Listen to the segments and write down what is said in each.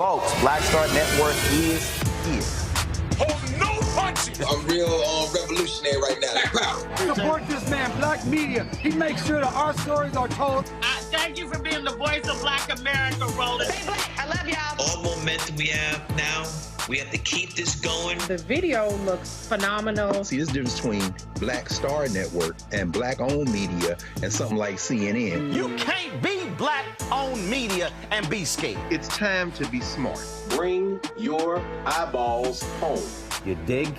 Folks, Black Star Network is here. Hold no punches. I'm real revolutionary right now. Support this man, Black Media. He makes sure that our stories are told. Thank you for being the voice of Black America, Roland. Stay black. I love y'all. All momentum we have now, we have to keep this going. The video looks phenomenal. See, there's a difference between Black Star Network and Black-owned media and something like CNN. You can't be Black-owned media and be scared. It's time to be smart. Bring your eyeballs home. You dig?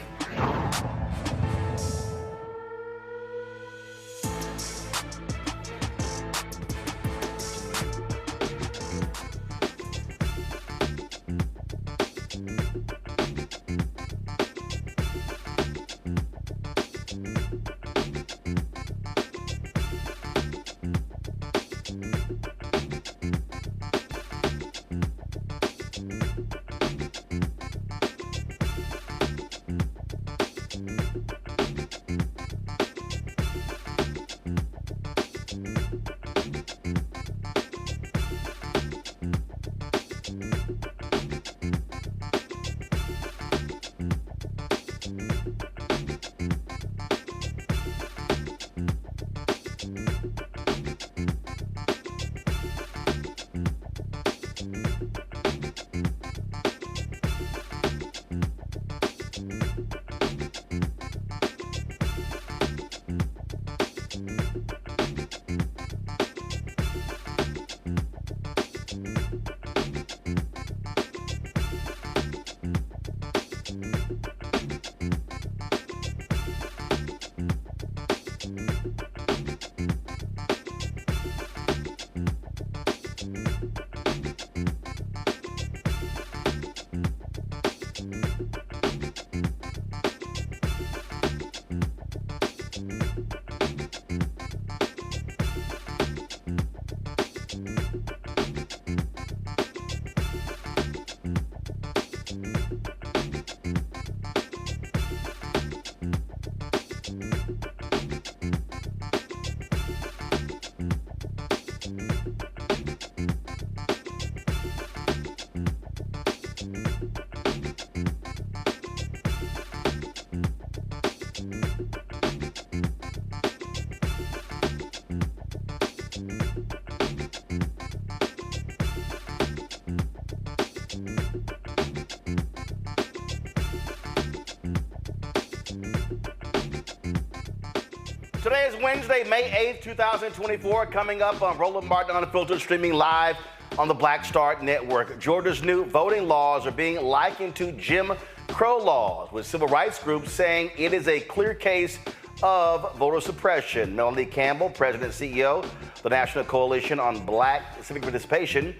Today is Wednesday, May 8th, 2024. Coming up on Roland Martin Unfiltered, streaming live on the Black Star Network. Georgia's new voting laws are being likened to Jim Crow laws, with civil rights groups saying it is a clear case of voter suppression. Melanie Campbell, President and CEO of the National Coalition on Black Civic Participation,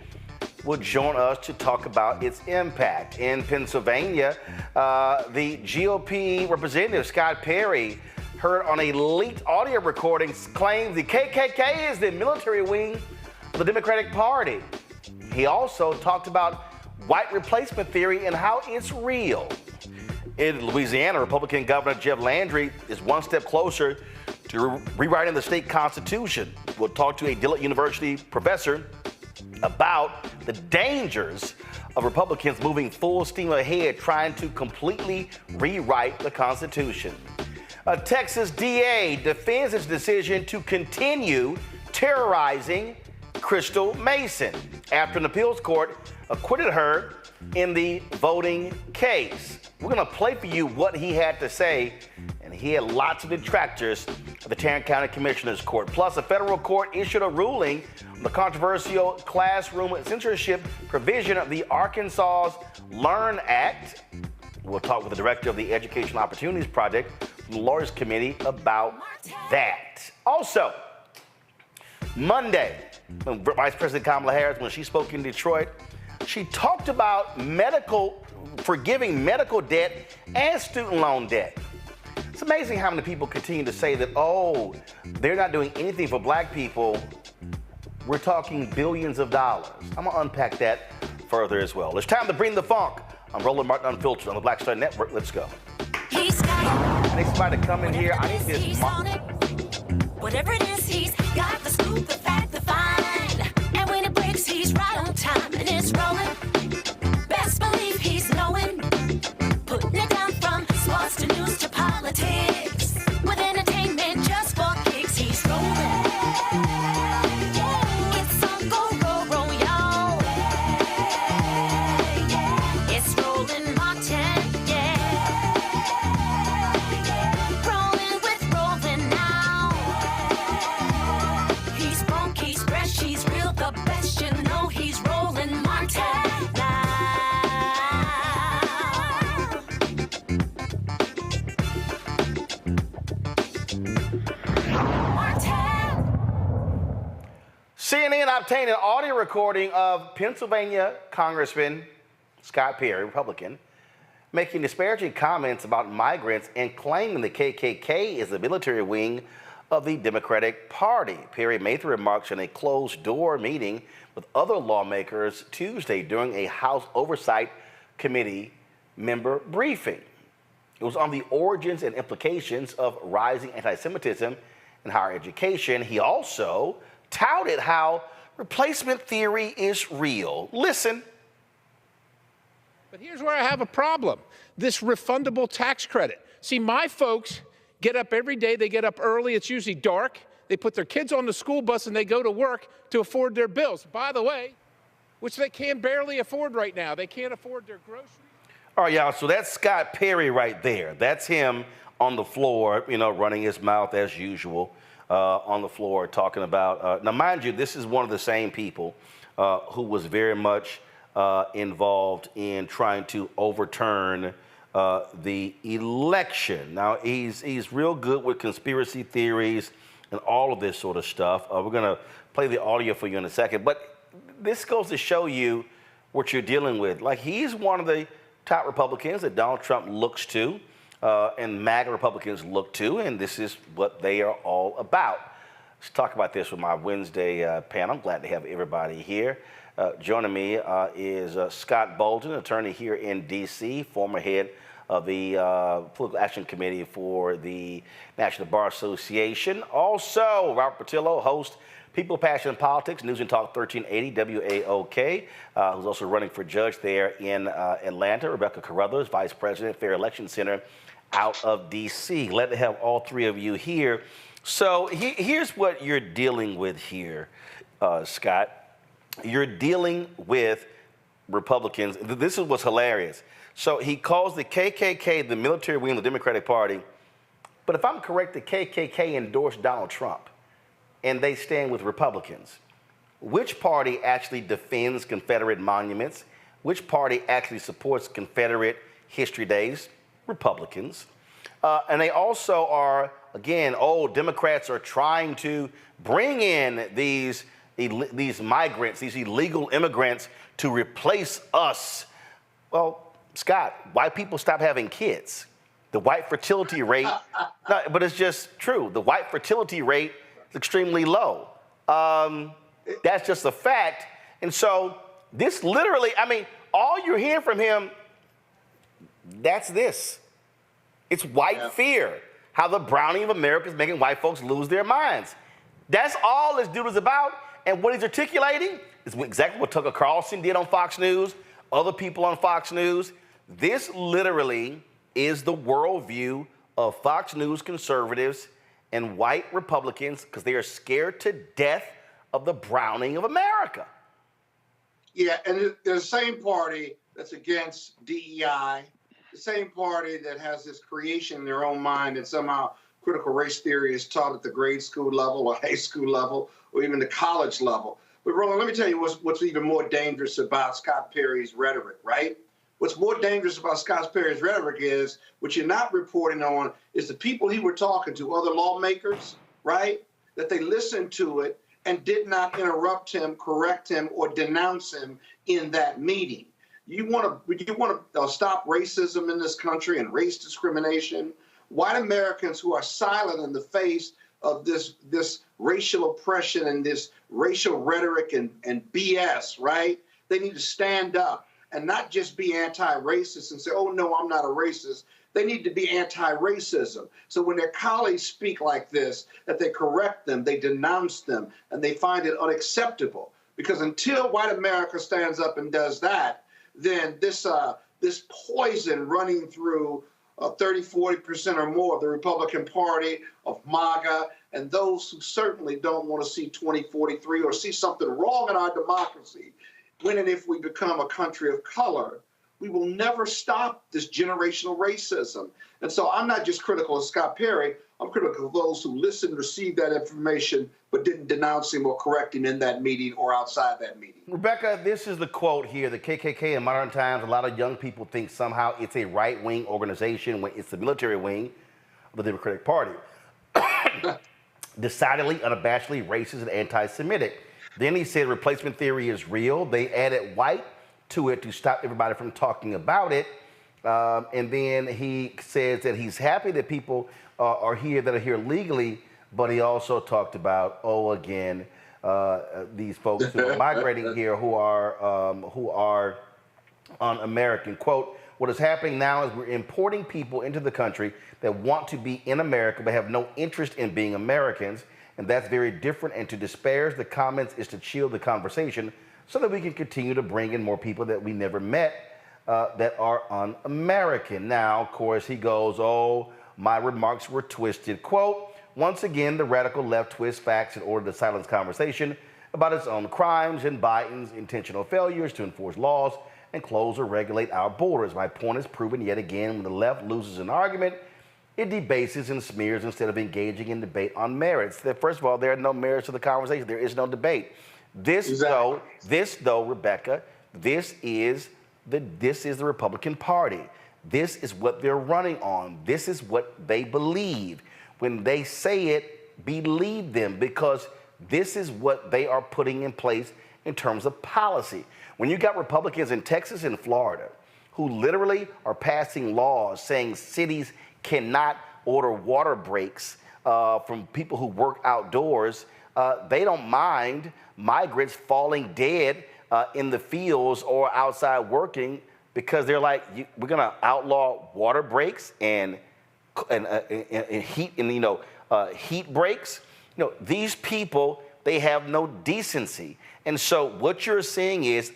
will join us to talk about its impact. In Pennsylvania, the GOP representative, Scott Perry, heard on a leaked audio recording, claims the KKK is the military wing of the Democratic Party. He also talked about white replacement theory and how it's real. In Louisiana, Republican Governor Jeff Landry is one step closer to rewriting the state constitution. We'll talk to a Dillard University professor about the dangers of Republicans moving full steam ahead trying to completely rewrite the Constitution. A Texas DA defends its decision to continue terrorizing Crystal Mason after an appeals court acquitted her in the voting case. We're going to play for you what he had to say, and he had lots of detractors at the Tarrant County Commissioner's Court. Plus, a federal court issued a ruling on the controversial classroom censorship provision of the Arkansas's Learn Act. We'll talk with the director of the Educational Opportunities Project from the Lawyers Committee about that. Also, Monday, when Vice President Kamala Harris, when she spoke in Detroit, she talked about forgiving medical debt and student loan debt. It's amazing how many people continue to say that, oh, they're not doing anything for black people. We're talking billions of dollars. I'm gonna unpack that further as well. It's time to bring the funk. I'm Roland Martin Unfiltered on the Black Star Network. Let's go. I need somebody to come in here. I need this. Whatever it is, he's got the scoop, the fact, the find. And when it breaks, he's right on time. And it's rolling. CNN obtained an audio recording of Pennsylvania Congressman Scott Perry, Republican, making disparaging comments about migrants and claiming the KKK is the military wing of the Democratic Party. Perry made the remarks in a closed-door meeting with other lawmakers Tuesday during a House Oversight Committee member briefing. It was on the origins and implications of rising anti-Semitism in higher education. He also touted how replacement theory is real. Listen. But here's where I have a problem. This refundable tax credit. See, my folks get up every day. They get up early. It's usually dark. They put their kids on the school bus and they go to work to afford their bills. By the way, which they can barely afford right now. They can't afford their groceries. All right, y'all, so that's Scott Perry right there. That's him on the floor, you know, running his mouth as usual on the floor, talking about, now mind you, this is one of the same people who was very much involved in trying to overturn the election. Now, he's real good with conspiracy theories and all of this sort of stuff. We're going to play the audio for you in a second, but this goes to show you what you're dealing with. Like, he's one of the top Republicans that Donald Trump looks to and MAGA Republicans look to, and this is what they are all about. Let's talk about this with my Wednesday panel. I'm glad to have everybody here. Joining me is Scott Bolden, attorney here in D.C., former head of the Political Action Committee for the National Bar Association. Also, Robert Patillo, host, People, Passion, and Politics, News and Talk 1380 WAOK, who's also running for judge there in Atlanta. Rebecca Carruthers, Vice President, Fair Election Center out of D.C. Glad to have all three of you here. So here's what you're dealing with here, Scott. You're dealing with Republicans. This is what's hilarious. So he calls the KKK the military wing of the Democratic Party. But if I'm correct, the KKK endorsed Donald Trump, and they stand with Republicans. Which party actually defends Confederate monuments? Which party actually supports Confederate history days? Republicans. And they also are, again, Democrats are trying to bring in these migrants, these illegal immigrants, to replace us. Well, Scott, white people stop having kids. The white fertility rate, no, but it's just true. The white fertility rate is extremely low. That's just a fact. And so this literally, I mean, all you're hearing from him, that's this. It's white fear. How the browning of America is making white folks lose their minds. That's all this dude is about. And what he's articulating is exactly what Tucker Carlson did on Fox News, other people on Fox News. This literally is the worldview of Fox News conservatives and white Republicans because they are scared to death of the browning of America. Yeah, and they're the same party that's against DEI, the same party that has this creation in their own mind that somehow critical race theory is taught at the grade school level or high school level or even the college level. But Roland, let me tell you what's even more dangerous about Scott Perry's rhetoric, right? What's more dangerous about Scott Perry's rhetoric is, what you're not reporting on, is the people he were talking to, other lawmakers, right? That they listened to it and did not interrupt him, correct him, or denounce him in that meeting. You want to stop racism in this country and race discrimination? White Americans who are silent in the face of this racial oppression and this racial rhetoric and BS, right? They need to stand up and not just be anti-racist and say, oh, no, I'm not a racist. They need to be anti-racism. So when their colleagues speak like this, that they correct them, they denounce them, and they find it unacceptable. Because until white America stands up and does that, then this poison running through 30-40% or more of the Republican Party, of MAGA, and those who certainly don't want to see 2043 or see something wrong in our democracy, when and if we become a country of color, we will never stop this generational racism. And so I'm not just critical of Scott Perry, I'm critical of those who listened, received that information, but didn't denounce him or correct him in that meeing or outside that meeting. Rebecca, this is the quote here. The KKK in modern times, a lot of young people think somehow it's a right-wing organization when it's the military wing of the Democratic Party. Decidedly, unabashedly racist and anti-Semitic. Then he said replacement theory is real. They added white to it to stop everybody from talking about it. And then he says that he's happy that people are here that are here legally, but he also talked about, these folks who are migrating here who are un-American. Quote, what is happening now is we're importing people into the country that want to be in America but have no interest in being Americans, and that's very different. And to disparage the comments is to chill the conversation so that we can continue to bring in more people that we never met that are un-American. Now, of course, he goes, my remarks were twisted. Quote, once again, the radical left twists facts in order to silence conversation about its own crimes and Biden's intentional failures to enforce laws and close or regulate our borders. My point is proven yet again. When the left loses an argument, it debases and smears instead of engaging in debate on merits. First of all, there are no merits to the conversation. There is no debate. This, though, Rebecca, this is the Republican Party. This is what they're running on. This is what they believe. When they say it, believe them, because this is what they are putting in place in terms of policy. When you got Republicans in Texas and Florida who literally are passing laws saying cities cannot order water breaks from people who work outdoors, they don't mind migrants falling dead in the fields or outside working, because they're like, we're going to outlaw water breaks and heat heat breaks. These people, they have no decency. And so what you're seeing is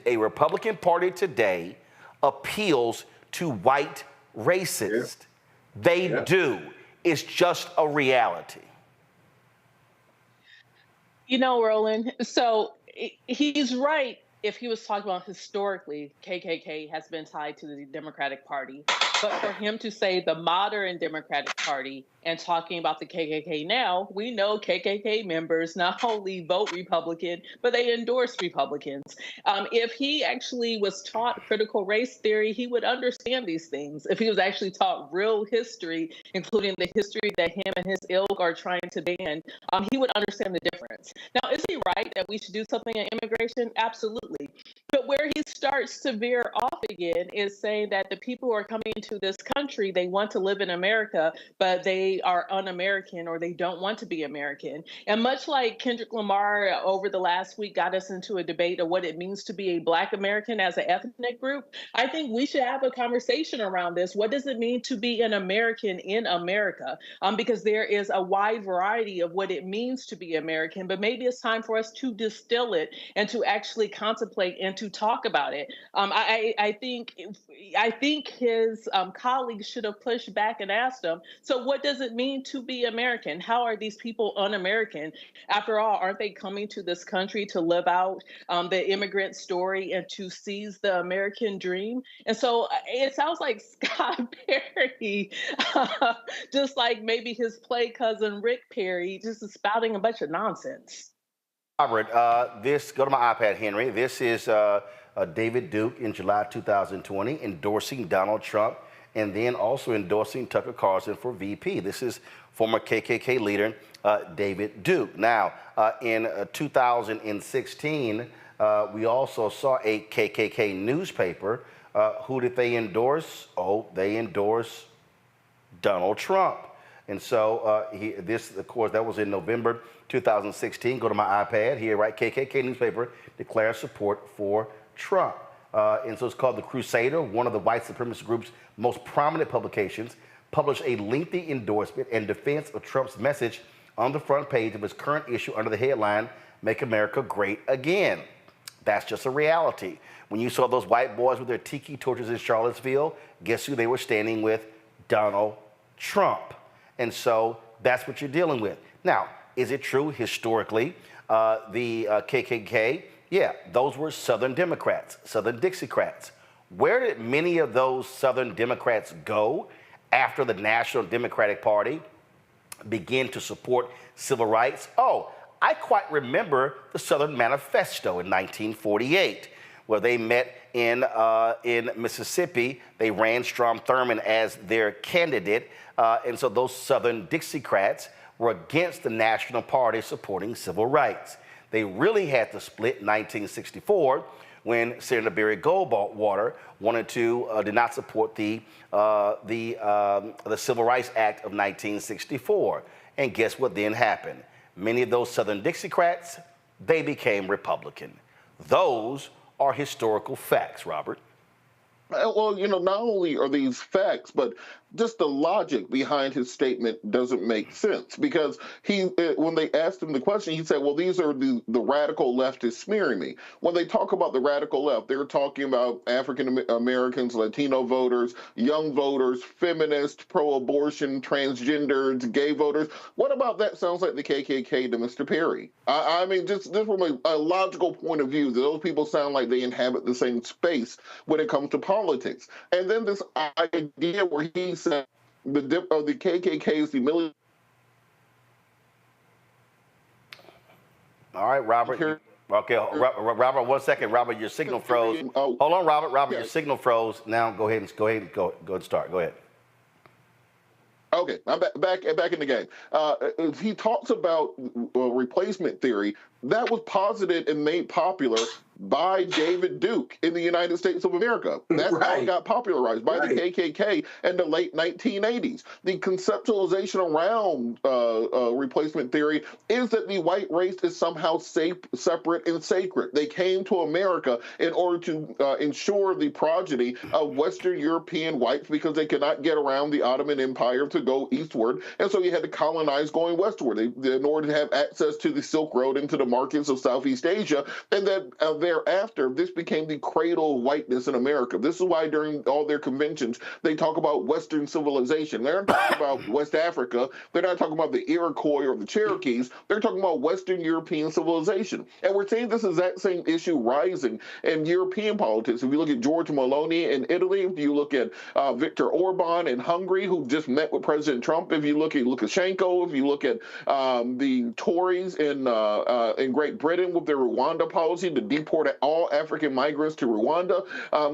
a Republican Party today appeals to white racists. Yeah. They do. It's just a reality. Roland, so he's right if he was talking about historically, KKK has been tied to the Democratic Party. But for him to say the modern Democratic Party and talking about the KKK now, we know KKK members not only vote Republican, but they endorse Republicans. If he actually was taught critical race theory, he would understand these things. If he was actually taught real history, including the history that him and his ilk are trying to ban, he would understand the difference. Now, is he right that we should do something in immigration? Absolutely. But where he starts to veer off again is saying that the people who are coming into this country, they want to live in America, but they are un-American or they don't want to be American. And much like Kendrick Lamar over the last week got us into a debate of what it means to be a Black American as an ethnic group, I think we should have a conversation around this. What does it mean to be an American in America? Because there is a wide variety of what it means to be American, but maybe it's time for us to distill it and to actually contemplate and to talk about it. I think his colleagues should have pushed back and asked him, so what does it mean to be American? How are these people un-American? After all, aren't they coming to this country to live out the immigrant story and to seize the American dream? And so it sounds like Scott Perry, just like maybe his play cousin Rick Perry, just is spouting a bunch of nonsense. Robert, go to my iPad, Henry. This is David Duke in July 2020 endorsing Donald Trump and then also endorsing Tucker Carlson for VP. This is former KKK leader David Duke. Now, in 2016, we also saw a KKK newspaper. Who did they endorse? They endorsed Donald Trump. And so of course, that was in November 2016. Go to my iPad here, right? KKK newspaper declares support for Trump. And so it's called The Crusader, one of the white supremacist group's most prominent publications, published a lengthy endorsement and defense of Trump's message on the front page of his current issue under the headline, Make America Great Again. That's just a reality. When you saw those white boys with their tiki torches in Charlottesville, guess who they were standing with? Donald Trump. And so that's what you're dealing with. Now, is it true historically the KKK? Yeah, those were Southern Democrats, Southern Dixiecrats. Where did many of those Southern Democrats go after the National Democratic Party began to support civil rights? I quite remember the Southern Manifesto in 1948, where they met in Mississippi. They ran Strom Thurmond as their candidate. And so those Southern Dixiecrats were against the National Party supporting civil rights. They really had to split in 1964 when Senator Barry Goldwater did not support the Civil Rights Act of 1964. And guess what then happened? Many of those Southern Dixiecrats, they became Republican. Those are historical facts, Robert. Well, not only are these facts, but just the logic behind his statement doesn't make sense, because when they asked him the question, he said, well, these are the radical leftists smearing me. When they talk about the radical left, they're talking about African Americans, Latino voters, young voters, feminists, pro-abortion, transgenders, gay voters. What about that sounds like the KKK to Mr. Perry? I mean, just from a logical point of view, those people sound like they inhabit the same space when it comes to politics. And then this idea where he said the KKK is the military. All right, Robert. Okay, Robert, 1 second. Robert, your signal froze. Hold on, Robert. Robert, your signal froze. Now go ahead and start. Go ahead. Okay, I'm back in the game. He talks about replacement theory that was posited and made popular by David Duke in the United States of America. That's how it got popularized by the KKK in the late 1980s. The conceptualization around replacement theory is that the white race is somehow separate and sacred. They came to America in order to ensure the progeny of Western European whites because they could not get around the Ottoman Empire to go eastward, and so you had to colonize going westward in order to have access to the Silk Road into the markets of Southeast Asia, and then thereafter, this became the cradle of whiteness in America. This is why during all their conventions, they talk about Western civilization. They're not talking about West Africa. They're not talking about the Iroquois or the Cherokees. They're talking about Western European civilization. And we're seeing this exact same issue rising in European politics. If you look at Giorgia Meloni in Italy, if you look at Viktor Orban in Hungary, who just met with President Trump, if you look at Lukashenko, if you look at the Tories in Great Britain with their Rwanda policy to deport all African migrants to Rwanda,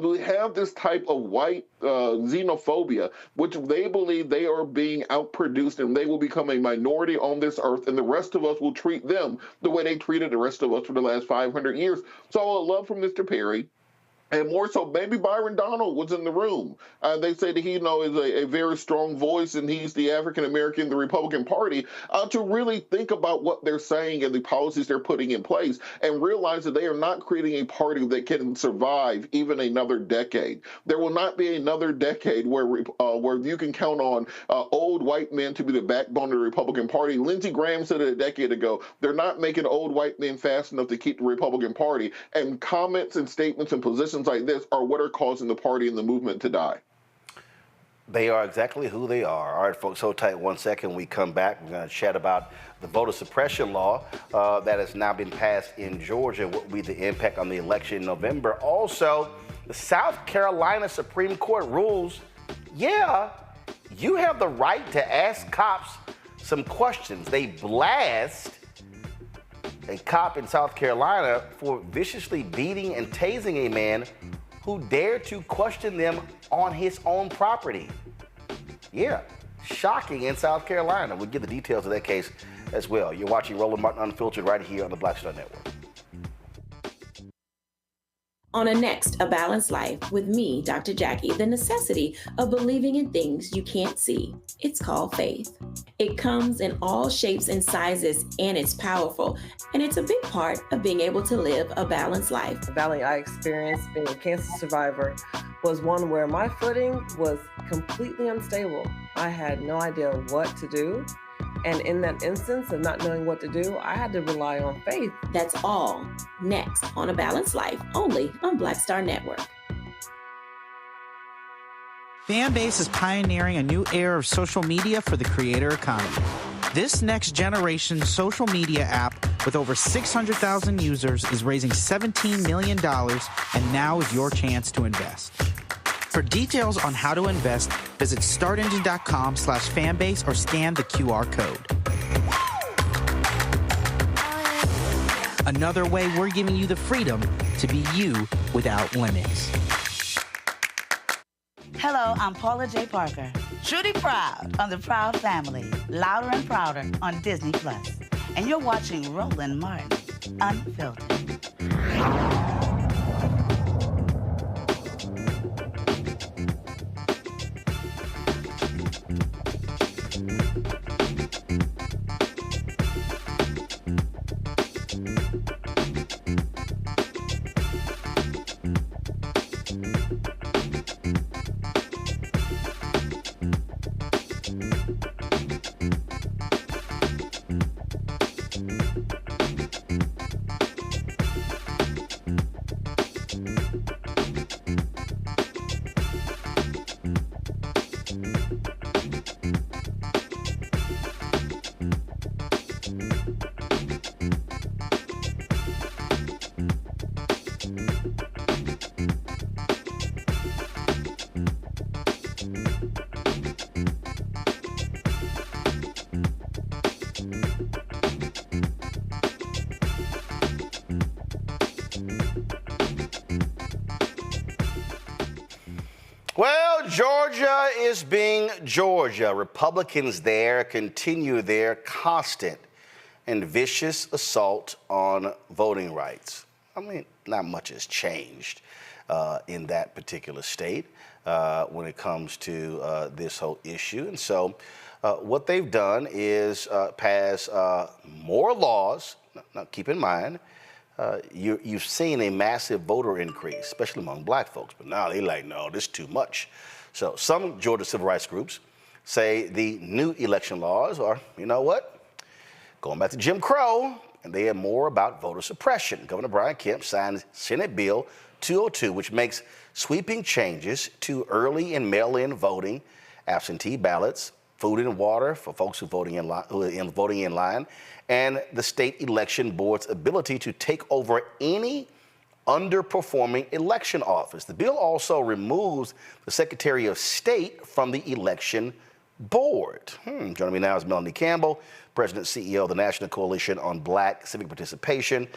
we have this type of white xenophobia, which they believe they are being outproduced and they will become a minority on this earth, and the rest of us will treat them the way they treated the rest of us for the last 500 years. So I would love from Mr. Perry, and more so, maybe Byron Donald was in the room. They say that he, is a very strong voice, and he's the African-American in the Republican Party, to really think about what they're saying and the policies they're putting in place, and realize that they are not creating a party that can survive even another decade. There will not be another decade where you can count on old white men to be the backbone of the Republican Party. Lindsey Graham said it a decade ago, they're not making old white men fast enough to keep the Republican Party, and comments and statements and positions like this are what are causing the party and the movement to die. They are exactly who they are. All right, folks, hold tight 1 second. We come back. We're going to chat about the voter suppression law that has now been passed in Georgia. What will be the impact on the election in November? Also, the South Carolina Supreme Court rules, you have the right to ask cops some questions. They blast a cop in South Carolina for viciously beating and tasing a man who dared to question them on his own property. Yeah, shocking in South Carolina. We'll give the details of that case as well. You're watching Roland Martin Unfiltered right here on the Black Star Network. On a next, A Balanced Life with me, Dr. Jackie, the necessity of believing in things you can't see. It's called faith. It comes in all shapes and sizes, and it's powerful. And it's a big part of being able to live a balanced life. The valley I experienced being a cancer survivor was one where my footing was completely unstable. I had no idea what to do. And in that instance of not knowing what to do, I had to rely on faith. That's all next on A Balanced Life, only on Black Star Network. Fanbase is pioneering a new era of social media for the creator economy. This next generation social media app with over 600,000 users is raising $17 million, and now is your chance to invest. For details on how to invest, visit startengine.com/fanbase or scan the QR code. Another way we're giving you the freedom to be you without limits. Hello, I'm Paula J. Parker. Truly proud on the Proud Family, Louder and Prouder on Disney+. And you're watching Roland Martin Unfiltered. Well, Georgia is being Georgia. Republicans there continue their constant and vicious assault on voting rights. I mean, not much has changed in that particular state when it comes to this whole issue. And so what they've done is pass more laws. Now, keep in mind, you've seen a massive voter increase, especially among black folks. But now they're like, no, this is too much. So some Georgia civil rights groups say the new election laws are, you know what, going back to Jim Crow, and they are more about voter suppression. Governor Brian Kemp signed Senate Bill 202, which makes sweeping changes to early and mail-in voting, absentee ballots, food and water for folks who are voting in line, and the state election board's ability to take over any underperforming election office. The bill also removes the Secretary of State from the election board. Joining me now is Melanie Campbell, President and CEO of the National Coalition on Black Civic Participation.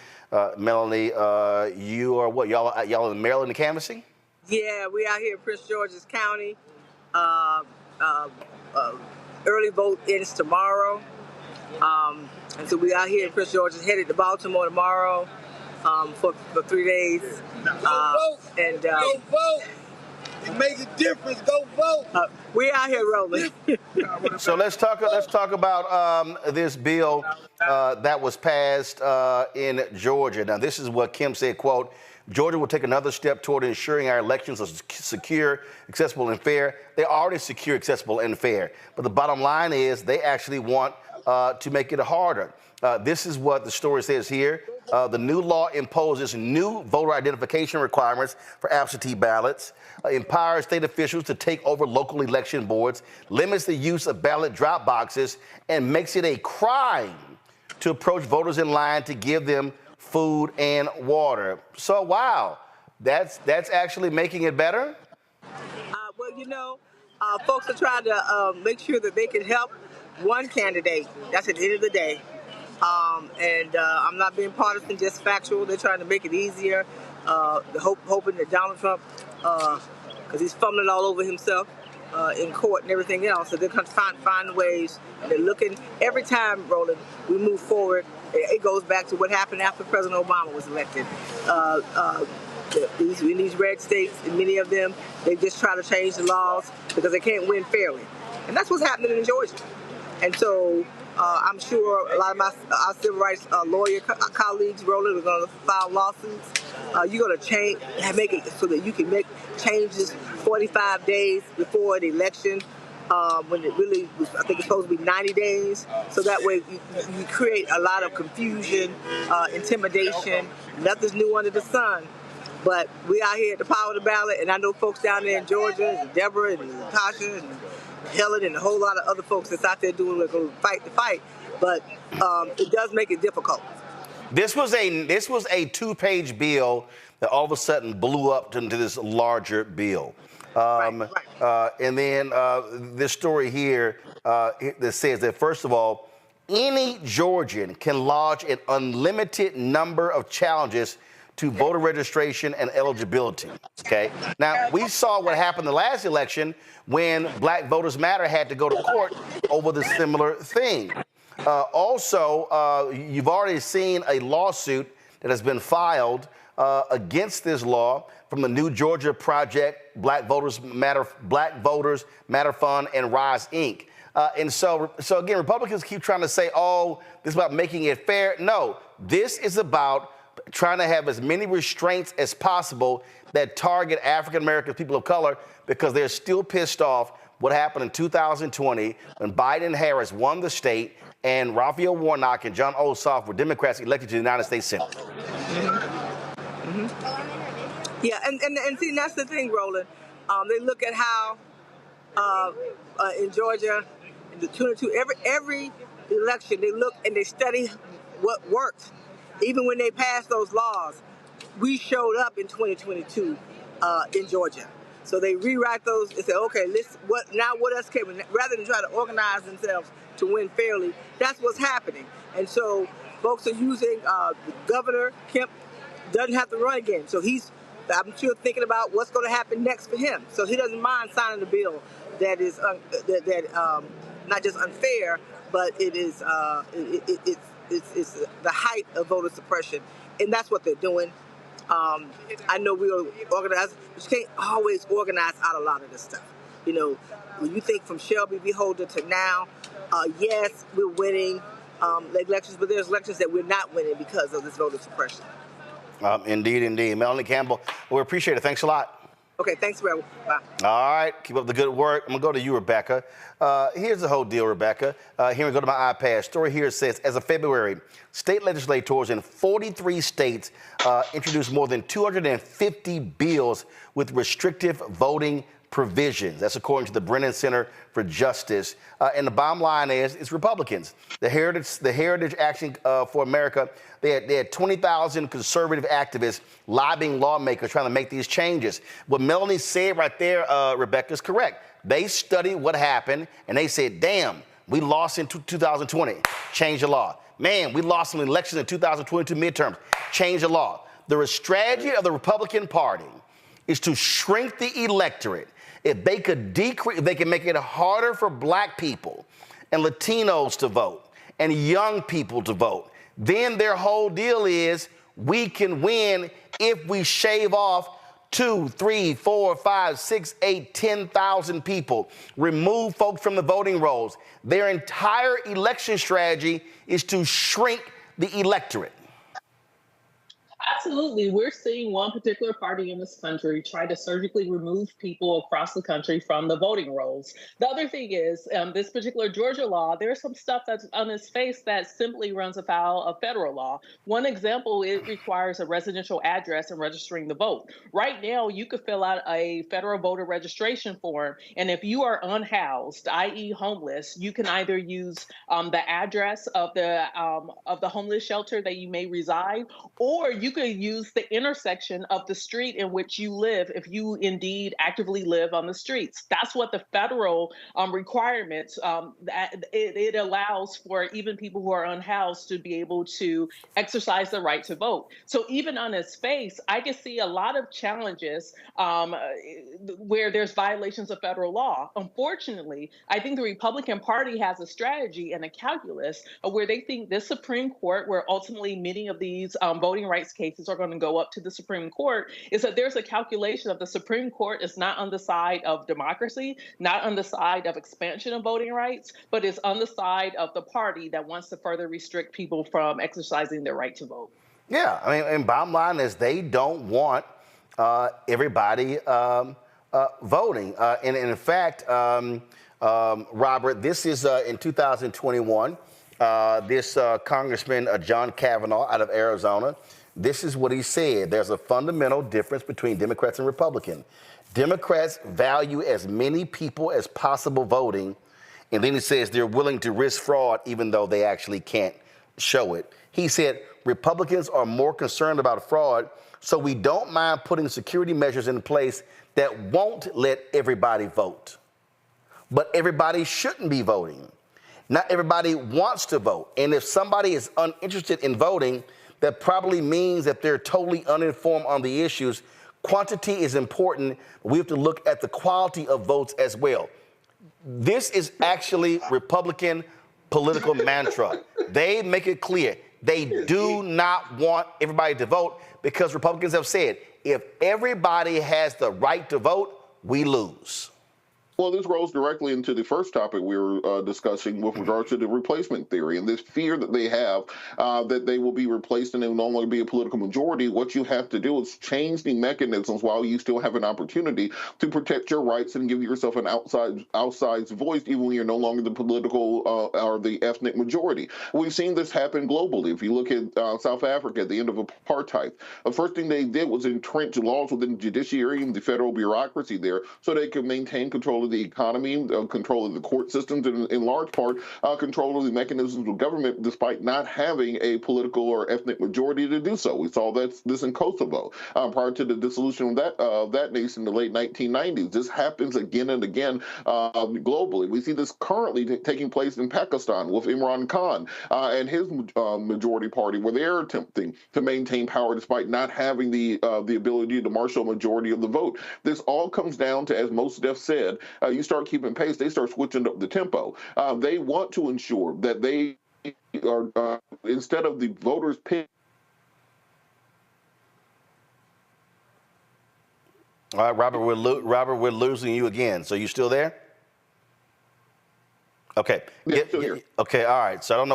Melanie, you are what? Y'all in Maryland canvassing? Yeah, we out here in Prince George's County. Early vote ends tomorrow. And so we out here in Prince George's, headed to Baltimore tomorrow for 3 days. Go vote. Go vote. It makes a difference. Go vote. We out here rolling. So let's talk about this bill that was passed in Georgia. Now, this is what Kim said, quote, Georgia will take another step toward ensuring our elections are secure, accessible, and fair. They're already secure, accessible, and fair. But the bottom line is they actually want to make it harder. This is what the story says here. The new law imposes new voter identification requirements for absentee ballots, empowers state officials to take over local election boards, limits the use of ballot drop boxes, and makes it a crime to approach voters in line to give them food and water. So, wow, that's actually making it better? Well, you know, folks are trying to make sure that they can help one candidate. That's at the end of the day. I'm not being partisan, just factual. They're trying to make it easier, hoping that Donald Trump, because he's fumbling all over himself in court and everything else, so they're going to find ways. They're looking, every time, Roland, we move forward, it goes back to what happened after President Obama was elected. In these red states, in many of them, they just try to change the laws because they can't win fairly. And that's what's happening in Georgia. And so I'm sure a lot of our civil rights lawyer colleagues, Roland, are going to file lawsuits. You're going to make it so that you can make changes 45 days before the election, when it really was, I think it's supposed to be 90 days. So that way you create a lot of confusion, intimidation. Nothing's new under the sun. But we out here at the power of the ballot, and I know folks down there in Georgia, and Deborah and Natasha and Helen and a whole lot of other folks that's out there doing going to fight the fight. But it does make it difficult. This was a two-page bill that all of a sudden blew up into this larger bill. Right. And then this story here that says that, first of all, any Georgian can lodge an unlimited number of challenges to voter registration and eligibility, okay? Now, we saw what happened the last election when Black Voters Matter had to go to court over the similar thing. Also, you've already seen a lawsuit that has been filed against this law from the New Georgia Project, Black Voters Matter Fund, and Rise Inc. And so again, Republicans keep trying to say, oh, this is about making it fair. No, this is about trying to have as many restraints as possible that target African Americans, people of color, because they're still pissed off what happened in 2020 when Biden and Harris won the state and Raphael Warnock and John Ossoff were Democrats elected to the United States Senate. Yeah, and see, that's the thing, Roland. They look at how in Georgia, in the 22, every election, they look and they study what works. Even when they passed those laws, we showed up in 2022 in Georgia. So they rewrite those and say, okay, what else can we, rather than try to organize themselves to win fairly, that's what's happening. And so folks are using Governor Kemp doesn't have to run again. So I'm sure thinking about what's going to happen next for him. So he doesn't mind signing a bill that is not just unfair, but it is it's the height of voter suppression, and that's what they're doing. I know we are organized, but you can't always organize out a lot of this stuff. You know, when you think from Shelby v. Holder to now, yes, we're winning elections, but there's elections that we're not winning because of this voter suppression. Indeed, indeed. Melanie Campbell, we appreciate it. Thanks a lot. Okay, thanks, Rebel. Bye. All right, keep up the good work. I'm going to go to you, Rebecca. Here's the whole deal, Rebecca. Here we go to my iPad. Story here says, as of February, state legislators in 43 states introduced more than 250 bills with restrictive voting provisions. That's according to the Brennan Center for Justice. And the bottom line is, it's Republicans. The Heritage Action for America, they had 20,000 conservative activists lobbying lawmakers trying to make these changes. What Melanie said right there, Rebecca, is correct. They studied what happened, and they said, damn, we lost in 2020. Change the law. Man, we lost some elections in 2022 midterms. Change the law. The strategy of the Republican Party is to shrink the electorate. If they could decrease, if they can make it harder for black people and Latinos to vote and young people to vote, then their whole deal is we can win if we shave off 2, 3, 4, 5, 6, 8, 10,000 people, remove folks from the voting rolls. Their entire election strategy is to shrink the electorate. Absolutely. We're seeing one particular party in this country try to surgically remove people across the country from the voting rolls. The other thing is, this particular Georgia law, there's some stuff that's on its face that simply runs afoul of federal law. One example, it requires a residential address and registering the vote. Right now, you could fill out a federal voter registration form, and if you are unhoused, i.e. homeless, you can either use the address of the homeless shelter that you may reside, or you could use the intersection of the street in which you live if you indeed actively live on the streets. That's what the federal requirements, it allows for even people who are unhoused to be able to exercise the right to vote. So even on its face, I can see a lot of challenges where there's violations of federal law. Unfortunately, I think the Republican Party has a strategy and a calculus where they think this Supreme Court, where ultimately many of these voting rights cases are going to go up to the Supreme Court, is that there's a calculation of the Supreme Court is not on the side of democracy, not on the side of expansion of voting rights, but is on the side of the party that wants to further restrict people from exercising their right to vote. Yeah, I mean, and bottom line is they don't want everybody voting. And in fact, Robert, this is in 2021. This Congressman John Kavanaugh out of Arizona, this is what he said. There's a fundamental difference between Democrats and Republicans. Democrats value as many people as possible voting, and then he says they're willing to risk fraud even though they actually can't show it. He said Republicans are more concerned about fraud, so we don't mind putting security measures in place that won't let everybody vote. But everybody shouldn't be voting. Not everybody wants to vote. And if somebody is uninterested in voting, that probably means that they're totally uninformed on the issues. Quantity is important. We have to look at the quality of votes as well. This is actually Republican political mantra. They make it clear they do not want everybody to vote because Republicans have said, if everybody has the right to vote, we lose. Well, this rolls directly into the first topic we were discussing with regards to the replacement theory and this fear that they have that they will be replaced and they will no longer be a political majority. What you have to do is change the mechanisms while you still have an opportunity to protect your rights and give yourself an outside voice, even when you're no longer the political or the ethnic majority. We've seen this happen globally. If you look at South Africa at the end of apartheid, the first thing they did was entrench laws within the judiciary and the federal bureaucracy there so they could maintain control of the economy, control of the court systems, and in large part, control of the mechanisms of government, despite not having a political or ethnic majority to do so. We saw this in Kosovo prior to the dissolution of that nation in the late 1990s. This happens again and again globally. We see this currently taking place in Pakistan with Imran Khan and his majority party, where they're attempting to maintain power despite not having the ability to marshal a majority of the vote. This all comes down to, as most Def said, you start keeping pace, they start switching up the tempo. They want to ensure that they are, instead of the voters pick. All right, Robert, we're losing you again. So you still there? Okay. Yeah, still here. Okay, all right. So I don't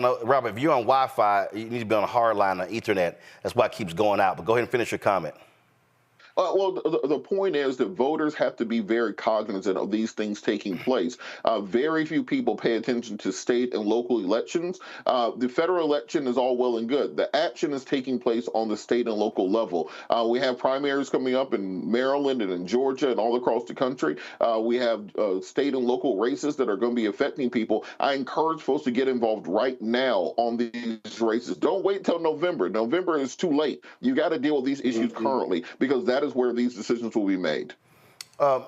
know, Robert, if you're on Wi-Fi, you need to be on a hard line on Ethernet. That's why it keeps going out. But go ahead and finish your comment. Well, the point is that voters have to be very cognizant of these things taking place. Very few people pay attention to state and local elections. The federal election is all well and good. The action is taking place on the state and local level. We have primaries coming up in Maryland and in Georgia and all across the country. We have state and local races that are going to be affecting people. I encourage folks to get involved right now on these races. Don't wait till November. November is too late. You got to deal with these issues currently, because that is where these decisions will be made.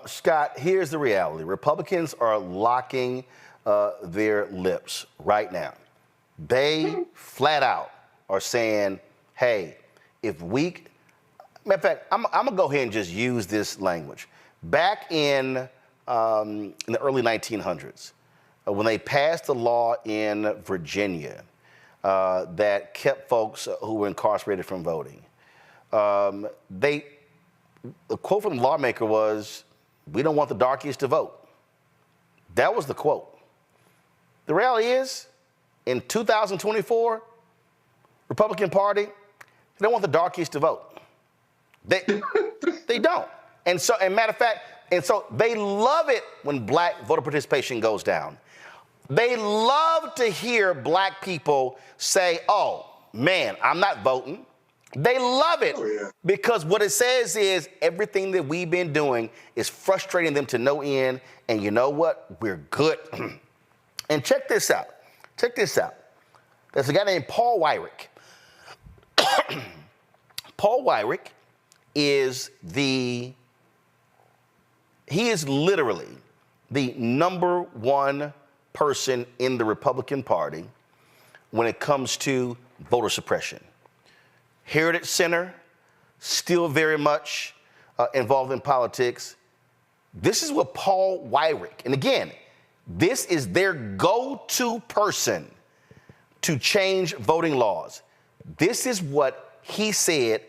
Scott, here's the reality. Republicans are locking their lips right now. They flat out are saying, hey, if we, matter of fact, I'm going to go ahead and just use this language. Back in the early 1900s, when they passed a law in Virginia that kept folks who were incarcerated from voting, the quote from the lawmaker was, we don't want the darkies to vote. That was the quote. The reality is, in 2024, Republican Party, they don't want the darkies to vote. They don't. And matter of fact, they love it when black voter participation goes down. They love to hear black people say, oh, man, I'm not voting. They love it because what it says is everything that we've been doing is frustrating them to no end. And you know what? We're good. And check this out. Check this out. There's a guy named Paul Weyrich. Paul Weyrich is literally the #1 person in the Republican Party when it comes to voter suppression. Heritage Center, still very much involved in politics. This is what Paul Weyrich, and again, this is their go-to person to change voting laws. This is what he said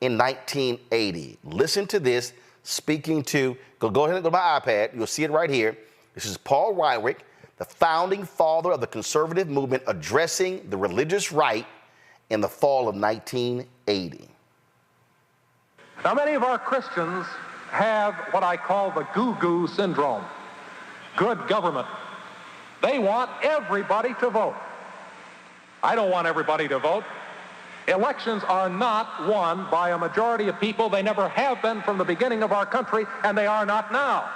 in 1980. Listen to this, speaking to, go ahead and go to my iPad, you'll see it right here. This is Paul Weyrich, the founding father of the conservative movement, addressing the religious right in the fall of 1980. Now, many of our Christians have what I call the goo-goo syndrome. Good government. They want everybody to vote. I don't want everybody to vote. Elections are not won by a majority of people. They never have been from the beginning of our country, and they are not now.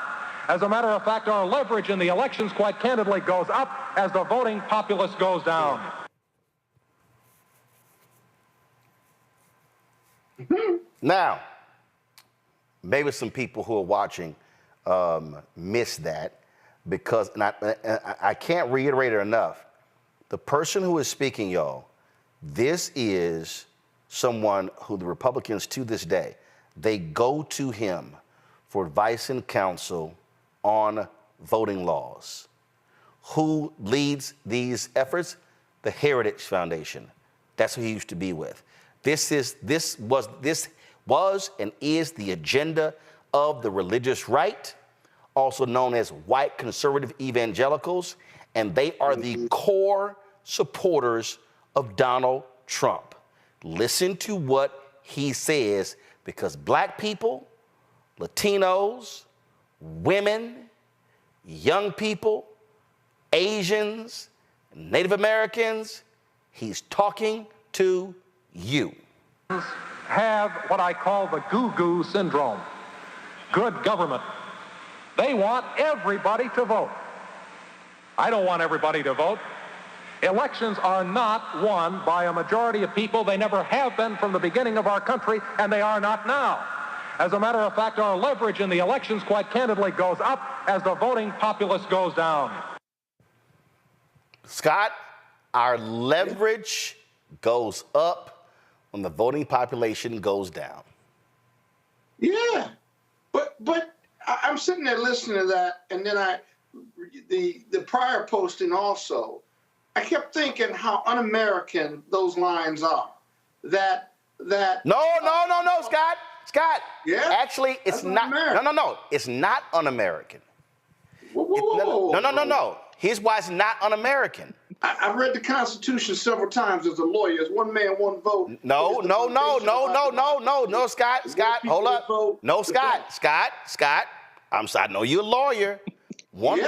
As a matter of fact, our leverage in the elections, quite candidly, goes up as the voting populace goes down. Now, maybe some people who are watching miss that because, and I can't reiterate it enough, the person who is speaking, y'all, this is someone who the Republicans to this day, they go to him for advice and counsel on voting laws, who leads these efforts? The Heritage Foundation. That's who he used to be with. This was and is the agenda of the religious right, also known as white conservative evangelicals, and they are the core supporters of Donald Trump. Listen to what he says, because black people, Latinos, women, young people, Asians, Native Americans, he's talking to you. Have what I call the goo-goo syndrome. Good government. They want everybody to vote. I don't want everybody to vote. Elections are not won by a majority of people. They never have been from the beginning of our country, and they are not now. As a matter of fact, our leverage in the elections, quite candidly, goes up as the voting populace goes down. Scott, our leverage goes up when the voting population goes down. Yeah, but I'm sitting there listening to that, and then the prior posting also, I kept thinking how un-American those lines are. That No, Scott. Yeah. Actually, it's not. No. It's not un-American. Whoa. No. Here's why it's not un-American. I've read the Constitution several times as a lawyer. It's one man, one vote. No, Scott, hold up. No, Scott. I'm sorry. I know you're a lawyer. One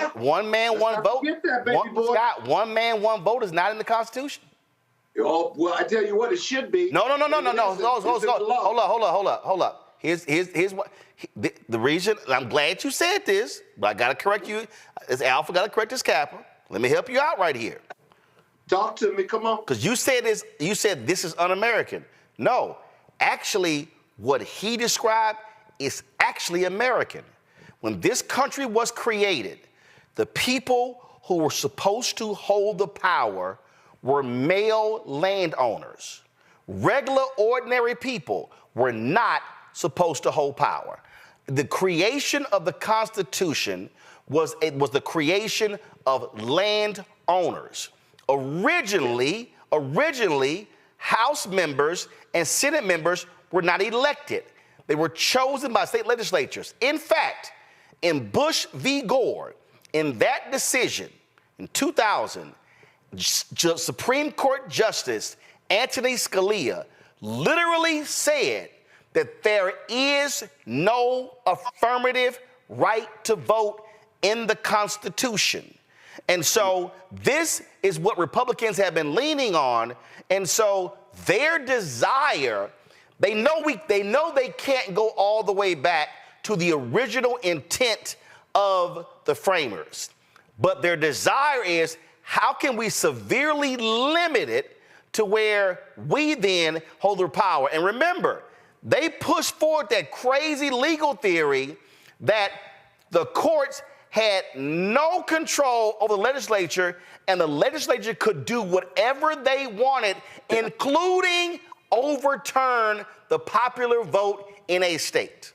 man, one vote. Get that, baby boy. Scott, one man, one vote is not in the Constitution. Oh, well, I tell you what, it should be. No. Hold up. Here's what the reason. I'm glad you said this, but I gotta correct you. It's Alpha. Gotta correct this Kappa. Let me help you out right here. Talk to me. Come on. Because you said this is un-American. No, actually, what he described is actually American. When this country was created, the people who were supposed to hold the power were male landowners. Regular, ordinary people were not supposed to hold power. The creation of the Constitution was the creation of landowners. Originally, House members and Senate members were not elected. They were chosen by state legislatures. In fact, in Bush v. Gore, in that decision in 2000, Supreme Court Justice Anthony Scalia literally said that there is no affirmative right to vote in the Constitution. And so this is what Republicans have been leaning on. And so their desire, they know they can't go all the way back to the original intent of the framers. But their desire is, how can we severely limit it to where we then hold their power? And remember, they pushed forward that crazy legal theory that the courts had no control over the legislature, and the legislature could do whatever they wanted, including overturn the popular vote in a state.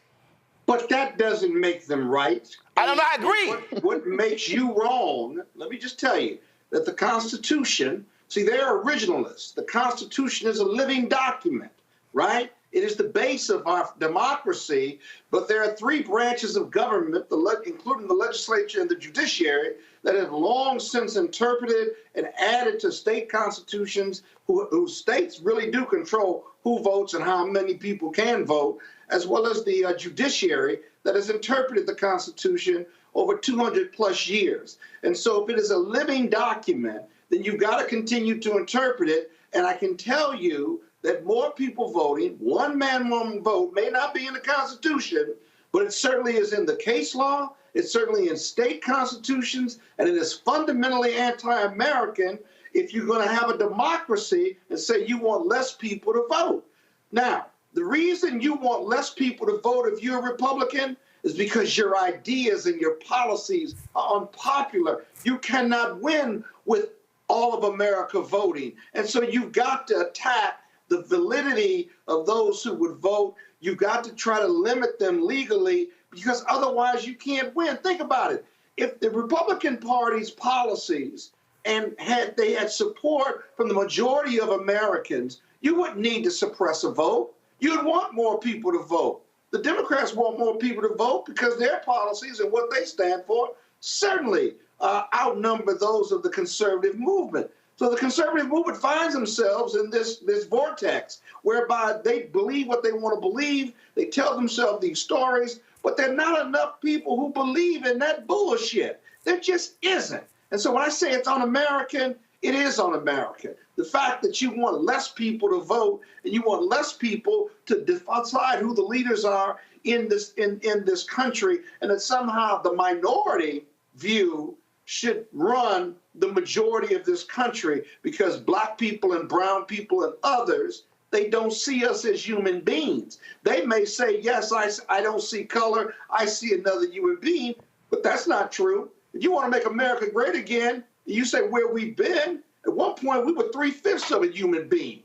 But that doesn't make them right. I agree. What makes you wrong, let me just tell you, that the Constitution, see, they're originalists. The Constitution is a living document, right? It is the base of our democracy, but there are three branches of government, including the legislature and the judiciary, that have long since interpreted and added to state constitutions, whose states really do control who votes and how many people can vote, as well as the judiciary that has interpreted the Constitution over 200 plus years. And so if it is a living document, then you've got to continue to interpret it. And I can tell you that more people voting, one man, one vote, may not be in the Constitution, but it certainly is in the case law, it's certainly in state constitutions, and it is fundamentally anti-American if you're going to have a democracy and say you want less people to vote. Now, the reason you want less people to vote if you're a Republican is because your ideas and your policies are unpopular. You cannot win with all of America voting. And so you've got to attack the validity of those who would vote. You've got to try to limit them legally, because otherwise you can't win. Think about it. if the Republican Party's policies and they had support from the majority of Americans, you wouldn't need to suppress a vote. You'd want more people to vote. The Democrats want more people to vote because their policies and what they stand for certainly outnumber those of the conservative movement. So the conservative movement finds themselves in this vortex whereby they believe what they want to believe. They tell themselves these stories, but there are not enough people who believe in that bullshit. There just isn't. And so when I say it's un-American, it is un-American. The fact that you want less people to vote and you want less people to decide who the leaders are in this country, and that somehow the minority view should run the majority of this country because black people and brown people and others, they don't see us as human beings. They may say, yes, I don't see color, I see another human being, but that's not true. If you want to make America great again, you say where we've been, at one point we were 3/5 of a human being.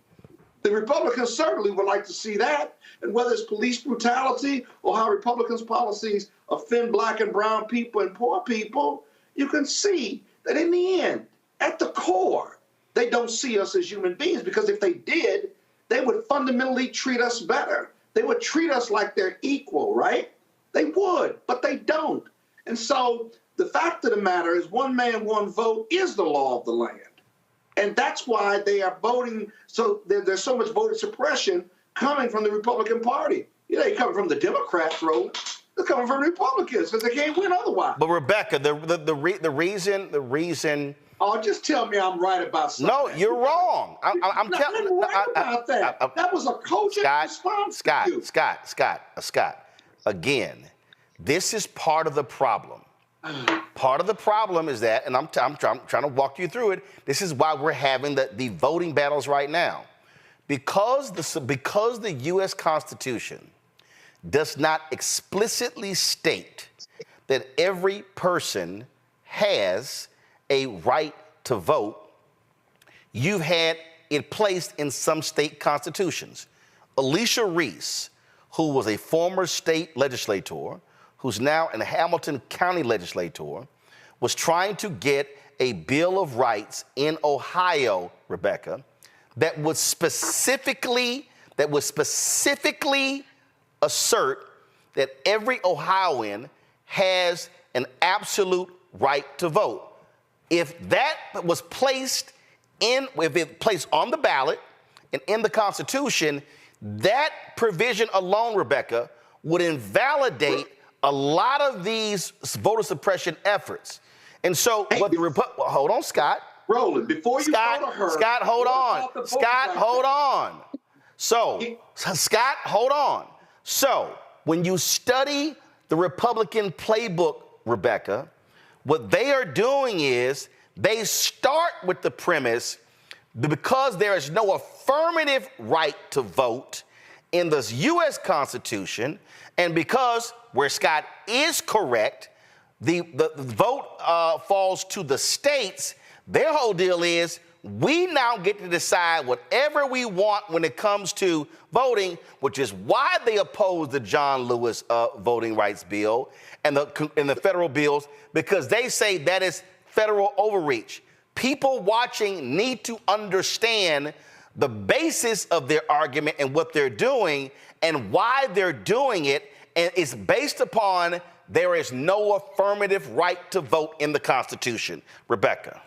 The Republicans certainly would like to see that. And whether it's police brutality or how Republicans' policies offend black and brown people and poor people, you can see that in the end, at the core, they don't see us as human beings, because if they did, they would fundamentally treat us better. They would treat us like they're equal, right? They would, but they don't. And so the fact of the matter is one man, one vote is the law of the land. And that's why they are voting. So there's so much voter suppression coming from the Republican Party. It ain't coming from the Democrats, Roland. It's coming from Republicans because they can't win otherwise. But Rebecca, the reason. Oh, just tell me I'm right about something. No, you're wrong. I'm telling you. right about that. That was a cogent response. Scott. Again, this is part of the problem. Part of the problem is that, and I'm trying to walk you through it. This is why we're having the voting battles right now, because the U.S. Constitution does not explicitly state that every person has a right to vote. You've had it placed in some state constitutions. Alicia Reese, who was a former state legislator, who's now a Hamilton County legislator, was trying to get a Bill of Rights in Ohio, Rebecca, that would specifically assert that every Ohioan has an absolute right to vote. If that was placed on the ballot and in the Constitution, that provision alone, Rebecca, would invalidate a lot of these voter suppression efforts. And so, hold on, Scott. Roland, before you go to her. Scott, hold on. Scott, hold on. So, Scott, hold on. So, when you study the Republican playbook, Rebecca, what they are doing is they start with the premise that because there is no affirmative right to vote in the U.S. Constitution, and because, where Scott is correct, the vote falls to the states, their whole deal is we now get to decide whatever we want when it comes to voting, which is why they oppose the John Lewis voting rights bill and the federal bills, because they say that is federal overreach. People watching need to understand the basis of their argument and what they're doing and why they're doing it, and it's based upon there is no affirmative right to vote in the Constitution. Rebecca.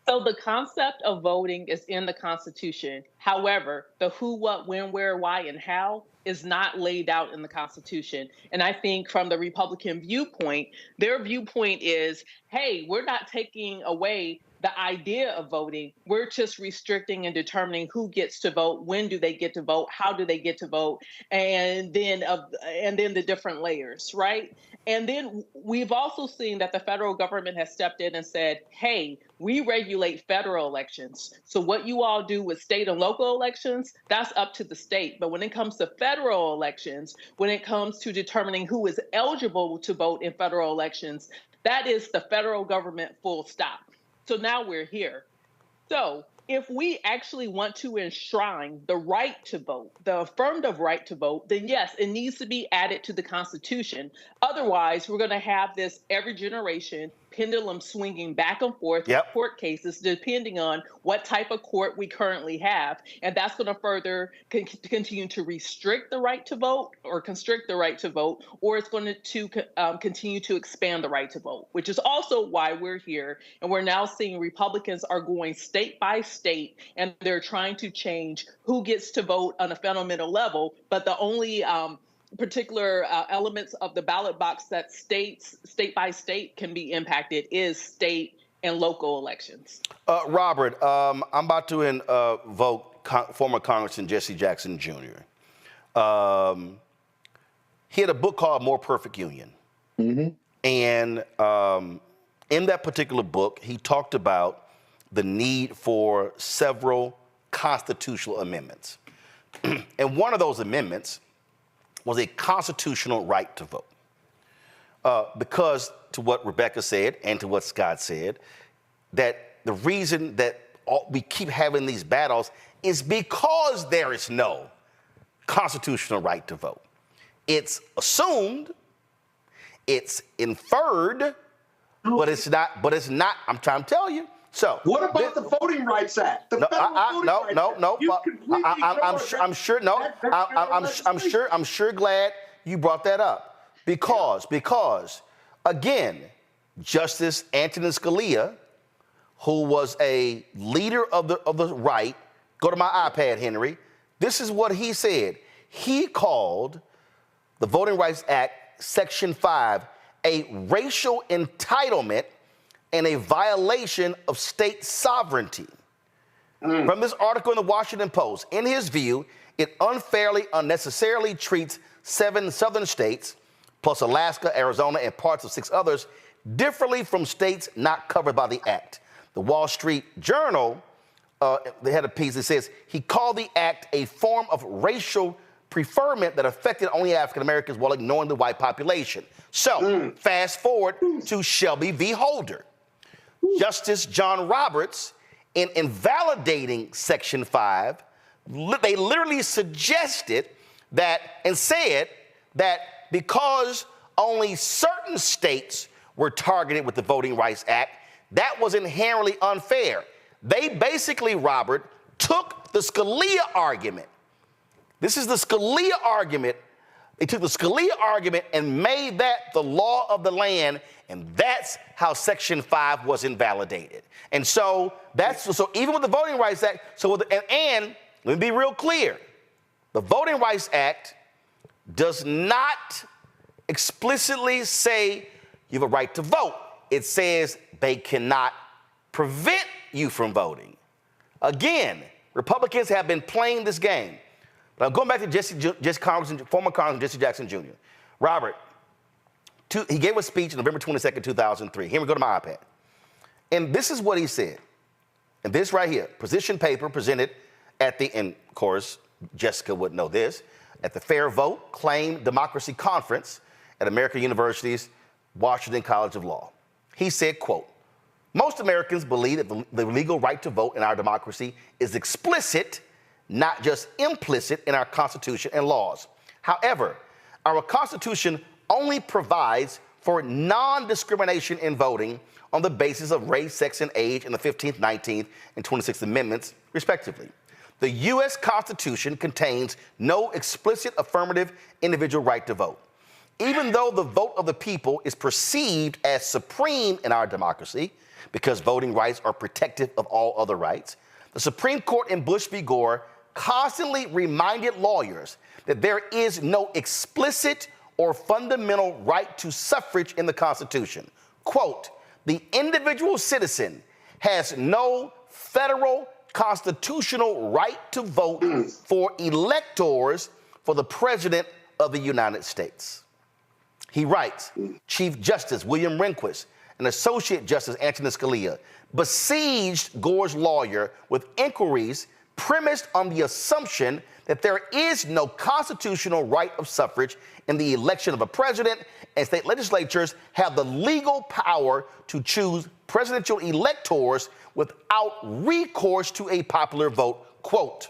So the concept of voting is in the Constitution. However, the who, what, when, where, why, and how is not laid out in the Constitution. And I think from the Republican viewpoint, their viewpoint is, hey, we're not taking away the idea of voting. We're just restricting and determining who gets to vote, when do they get to vote, how do they get to vote, and then the different layers, right? And then we've also seen that the federal government has stepped in and said, hey, we regulate federal elections. So what you all do with state and local elections, that's up to the state. But when it comes to federal elections, when it comes to determining who is eligible to vote in federal elections, that is the federal government, full stop. So now we're here. So if we actually want to enshrine the right to vote, the affirmative right to vote, then yes, it needs to be added to the Constitution. Otherwise, we're going to have this every generation pendulum swinging back and forth with court cases, depending on what type of court we currently have. And that's going to further continue to restrict the right to vote or constrict the right to vote, or it's going to continue to expand the right to vote, which is also why we're here. And we're now seeing Republicans are going state by state, and they're trying to change who gets to vote on a fundamental level. But the only particular elements of the ballot box that state by state can be impacted is state and local elections. Robert, I'm about to invoke former Congressman Jesse Jackson Jr. He had a book called More Perfect Union. Mm-hmm. And in that particular book, he talked about the need for several constitutional amendments. And one of those amendments was a constitutional right to vote. Because to what Rebecca said and to what Scott said, that the reason that we keep having these battles is because there is no constitutional right to vote. It's assumed, it's inferred, but it's not, I'm trying to tell you. So what about the Voting Rights Act? I'm sure glad you brought that up because again, Justice Antonin Scalia, who was a leader of the right, go to my iPad, Henry. This is what he said. He called the Voting Rights Act, Section 5, a racial entitlement and a violation of state sovereignty. From this article in the Washington Post, in his view, it unfairly, unnecessarily treats 7 southern states, plus Alaska, Arizona, and parts of 6 others, differently from states not covered by the act. The Wall Street Journal, they had a piece that says, he called the act a form of racial preferment that affected only African Americans while ignoring the white population. So, fast forward to Shelby v. Holder. Justice John Roberts, in invalidating Section 5, they literally suggested that and said that because only certain states were targeted with the Voting Rights Act, that was inherently unfair. They basically, Robert, took the Scalia argument. This is the Scalia argument. They took the Scalia argument and made that the law of the land, and that's how Section 5 was invalidated. And so so even with the Voting Rights Act, and let me be real clear, the Voting Rights Act does not explicitly say you have a right to vote. It says they cannot prevent you from voting. Again, Republicans have been playing this game. But I'm going back to former Congressman Jesse Jackson Jr. Robert, he gave a speech on November 22nd, 2003. Here we go to my iPad. And this is what he said. And this right here, position paper presented at and of course, Jessica would know this, at the Fair Vote Claim Democracy Conference at American University's Washington College of Law. He said, quote, most Americans believe that the legal right to vote in our democracy is explicit, not just implicit, in our Constitution and laws. However, our Constitution only provides for non-discrimination in voting on the basis of race, sex, and age in the 15th, 19th, and 26th Amendments, respectively. The U.S. Constitution contains no explicit affirmative individual right to vote. Even though the vote of the people is perceived as supreme in our democracy, because voting rights are protective of all other rights, the Supreme Court in Bush v. Gore constantly reminded lawyers that there is no explicit or fundamental right to suffrage in the Constitution. Quote, the individual citizen has no federal constitutional right to vote for electors for the President of the United States. He writes, Chief Justice William Rehnquist and Associate Justice Antonin Scalia besieged Gore's lawyer with inquiries premised on the assumption that there is no constitutional right of suffrage in the election of a president, and state legislatures have the legal power to choose presidential electors without recourse to a popular vote. Quote,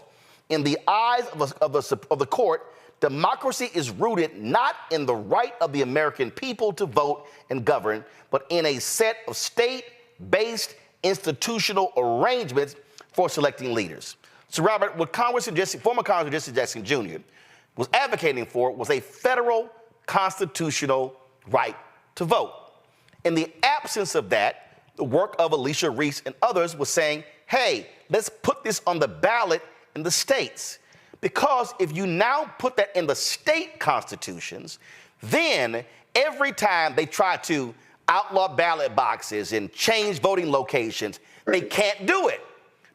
in the eyes of the court, democracy is rooted not in the right of the American people to vote and govern, but in a set of state-based institutional arrangements for selecting leaders. So, Robert, what former Congressman Jesse Jackson Jr. was advocating for was a federal constitutional right to vote. In the absence of that, the work of Alicia Reese and others was saying, hey, let's put this on the ballot in the states. Because if you now put that in the state constitutions, then every time they try to outlaw ballot boxes and change voting locations, they can't do it.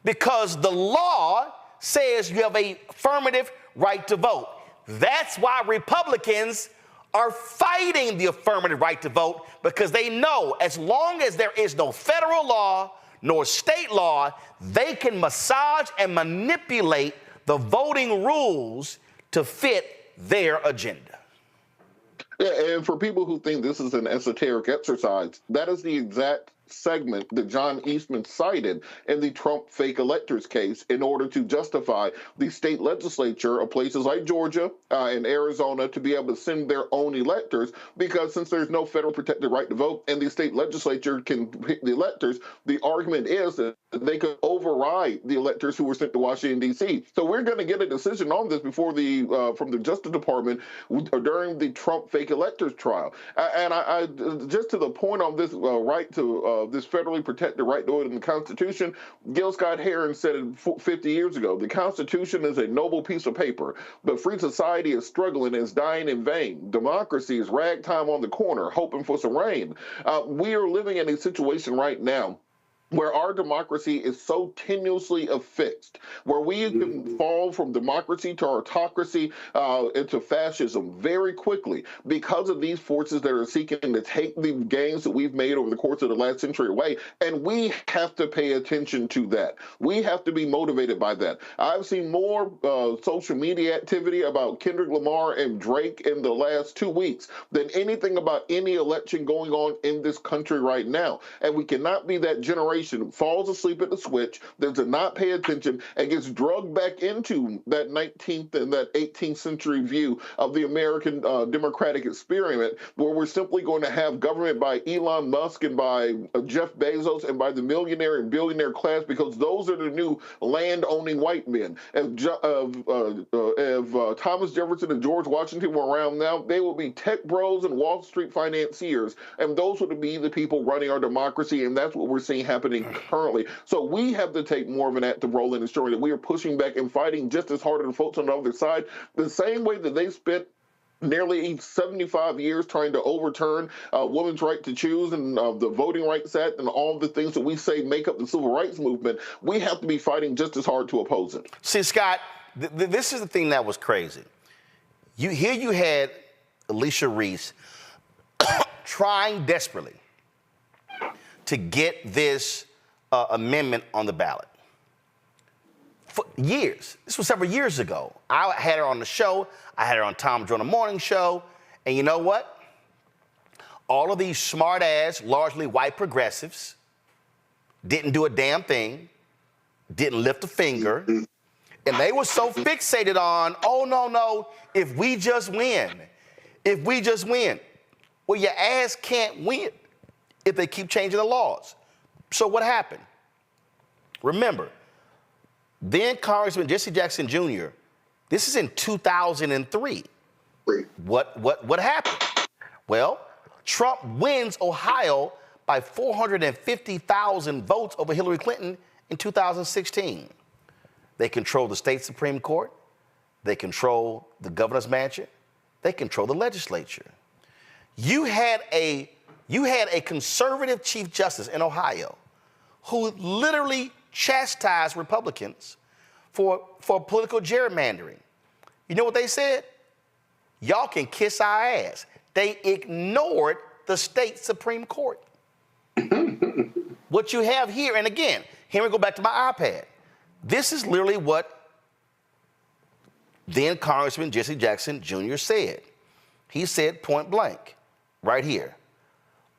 Because the law says you have an affirmative right to vote. That's why Republicans are fighting the affirmative right to vote, because they know as long as there is no federal law nor state law, they can massage and manipulate the voting rules to fit their agenda. Yeah, and for people who think this is an esoteric exercise, that is the exact segment that John Eastman cited in the Trump fake electors case in order to justify the state legislature of places like Georgia and Arizona to be able to send their own electors, because since there's no federal protected right to vote and the state legislature can pick the electors, the argument is that they could override the electors who were sent to Washington, D.C. So we're going to get a decision on this before from the Justice Department during the Trump fake electors trial. And I just to the point on this right to this federally protected right to vote in the Constitution, Gil Scott-Heron said it 50 years ago, the Constitution is a noble piece of paper, but free society is struggling and is dying in vain. Democracy is ragtime on the corner, hoping for some rain. We are living in a situation right now where our democracy is so tenuously affixed, where we can fall from democracy to autocracy into fascism very quickly because of these forces that are seeking to take the gains that we've made over the course of the last century away. And we have to pay attention to that. We have to be motivated by that. I've seen more social media activity about Kendrick Lamar and Drake in the last 2 weeks than anything about any election going on in this country right now. And we cannot be that generation falls asleep at the switch, does not pay attention, and gets drugged back into that 19th and that 18th century view of the American democratic experiment, where we're simply going to have government by Elon Musk and by Jeff Bezos and by the millionaire and billionaire class, because those are the new land-owning white men. If Thomas Jefferson and George Washington were around now, they would be tech bros and Wall Street financiers, and those would be the people running our democracy, and that's what we're seeing happening currently. So we have to take more of an active role in ensuring that we are pushing back and fighting just as hard as the folks on the other side, the same way that they spent nearly 75 years trying to overturn women's right to choose and the Voting Rights Act and all the things that we say make up the civil rights movement. We have to be fighting just as hard to oppose it. See, Scott, this is the thing that was crazy. Here you had Alicia Reese trying desperately to get this amendment on the ballot. For years. This was several years ago. I had her on the show. I had her on Tom Joyner Morning Show. And you know what? All of these smart-ass, largely white progressives didn't do a damn thing, didn't lift a finger, and they were so fixated on, oh, no, if we just win. Well, your ass can't win if they keep changing the laws. So what happened? Remember, then Congressman Jesse Jackson Jr., this is in 2003. What happened? Well, Trump wins Ohio by 450,000 votes over Hillary Clinton in 2016. They control the state Supreme Court. They control the governor's mansion. They control the legislature. You had a conservative chief justice in Ohio who literally chastised Republicans for political gerrymandering. You know what they said? Y'all can kiss our ass. They ignored the state Supreme Court. What you have here, and again, here we go back to my iPad. This is literally what then Congressman Jesse Jackson Jr. said. He said point blank, right here,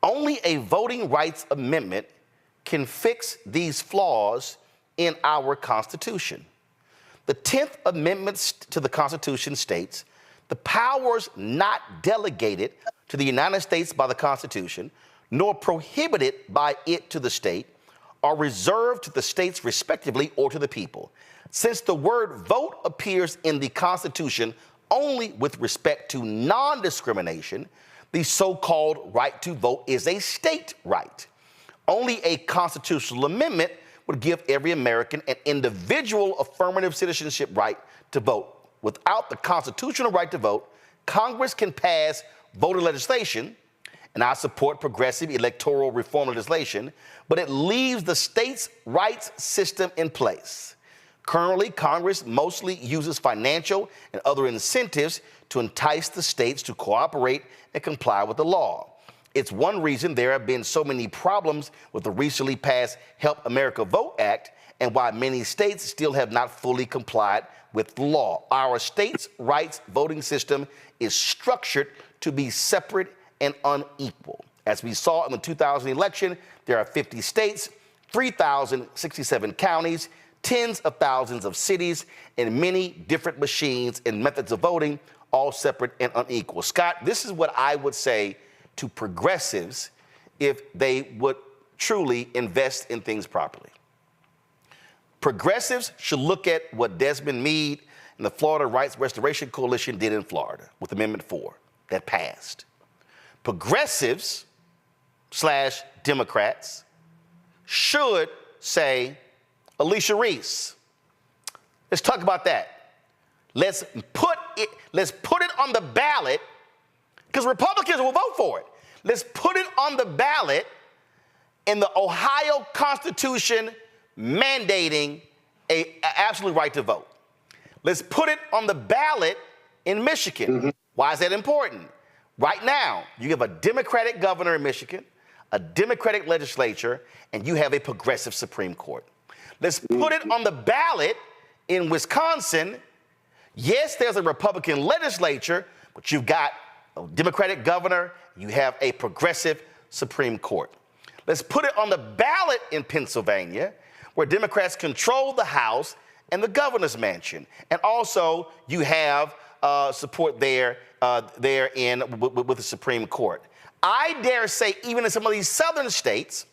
only a voting rights amendment can fix these flaws in our Constitution. The 10th Amendment to the Constitution states, the powers not delegated to the United States by the Constitution, nor prohibited by it to the state, are reserved to the states respectively or to the people. Since the word vote appears in the Constitution only with respect to non-discrimination, the so-called right to vote is a state right. Only a constitutional amendment would give every American an individual affirmative citizenship right to vote. Without the constitutional right to vote, Congress can pass voter legislation, and I support progressive electoral reform legislation, but it leaves the states' rights system in place. Currently, Congress mostly uses financial and other incentives to entice the states to cooperate and comply with the law. It's one reason there have been so many problems with the recently passed Help America Vote Act and why many states still have not fully complied with the law. Our states' rights voting system is structured to be separate and unequal. As we saw in the 2000 election, there are 50 states, 3,067 counties, tens of thousands of cities, and many different machines and methods of voting, all separate and unequal. Scott, this is what I would say to progressives if they would truly invest in things properly. Progressives should look at what Desmond Meade and the Florida Rights Restoration Coalition did in Florida with Amendment 4 that passed. Progressives / Democrats should say, Alicia Reese, let's talk about that. Let's put it on the ballot, because Republicans will vote for it. Let's put it on the ballot in the Ohio Constitution mandating an absolute right to vote. Let's put it on the ballot in Michigan. Mm-hmm. Why is that important? Right now, you have a Democratic governor in Michigan, a Democratic legislature, and you have a progressive Supreme Court. Let's put it on the ballot in Wisconsin. Yes, there's a Republican legislature, but you've got a Democratic governor, you have a progressive Supreme Court. Let's put it on the ballot in Pennsylvania, where Democrats control the House and the governor's mansion. And also, you have support there with the Supreme Court. I dare say, even in some of these southern states,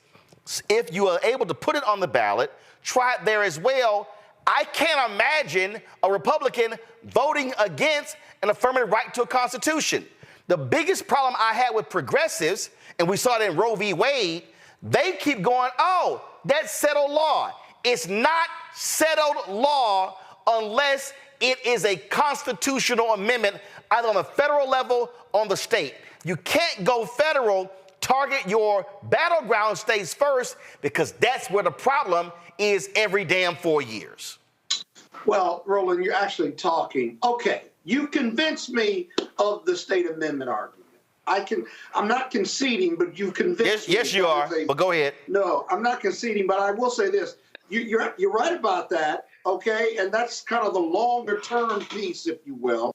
if you are able to put it on the ballot, try it there as well. I can't imagine a Republican voting against an affirmative right to a constitution. The biggest problem I had with progressives, and we saw it in Roe v. Wade, they keep going, oh, that's settled law. It's not settled law unless it is a constitutional amendment, either on the federal level or on the state. You can't go federal, target your battleground states first, because that's where the problem is every damn 4 years. Well, Roland, you're actually talking. Okay, you convinced me of the state amendment argument. I'm not conceding, but you've convinced me. Yes, you are, but go ahead. No, I'm not conceding, but I will say this. You're right about that, okay? And that's kind of the longer-term piece, if you will.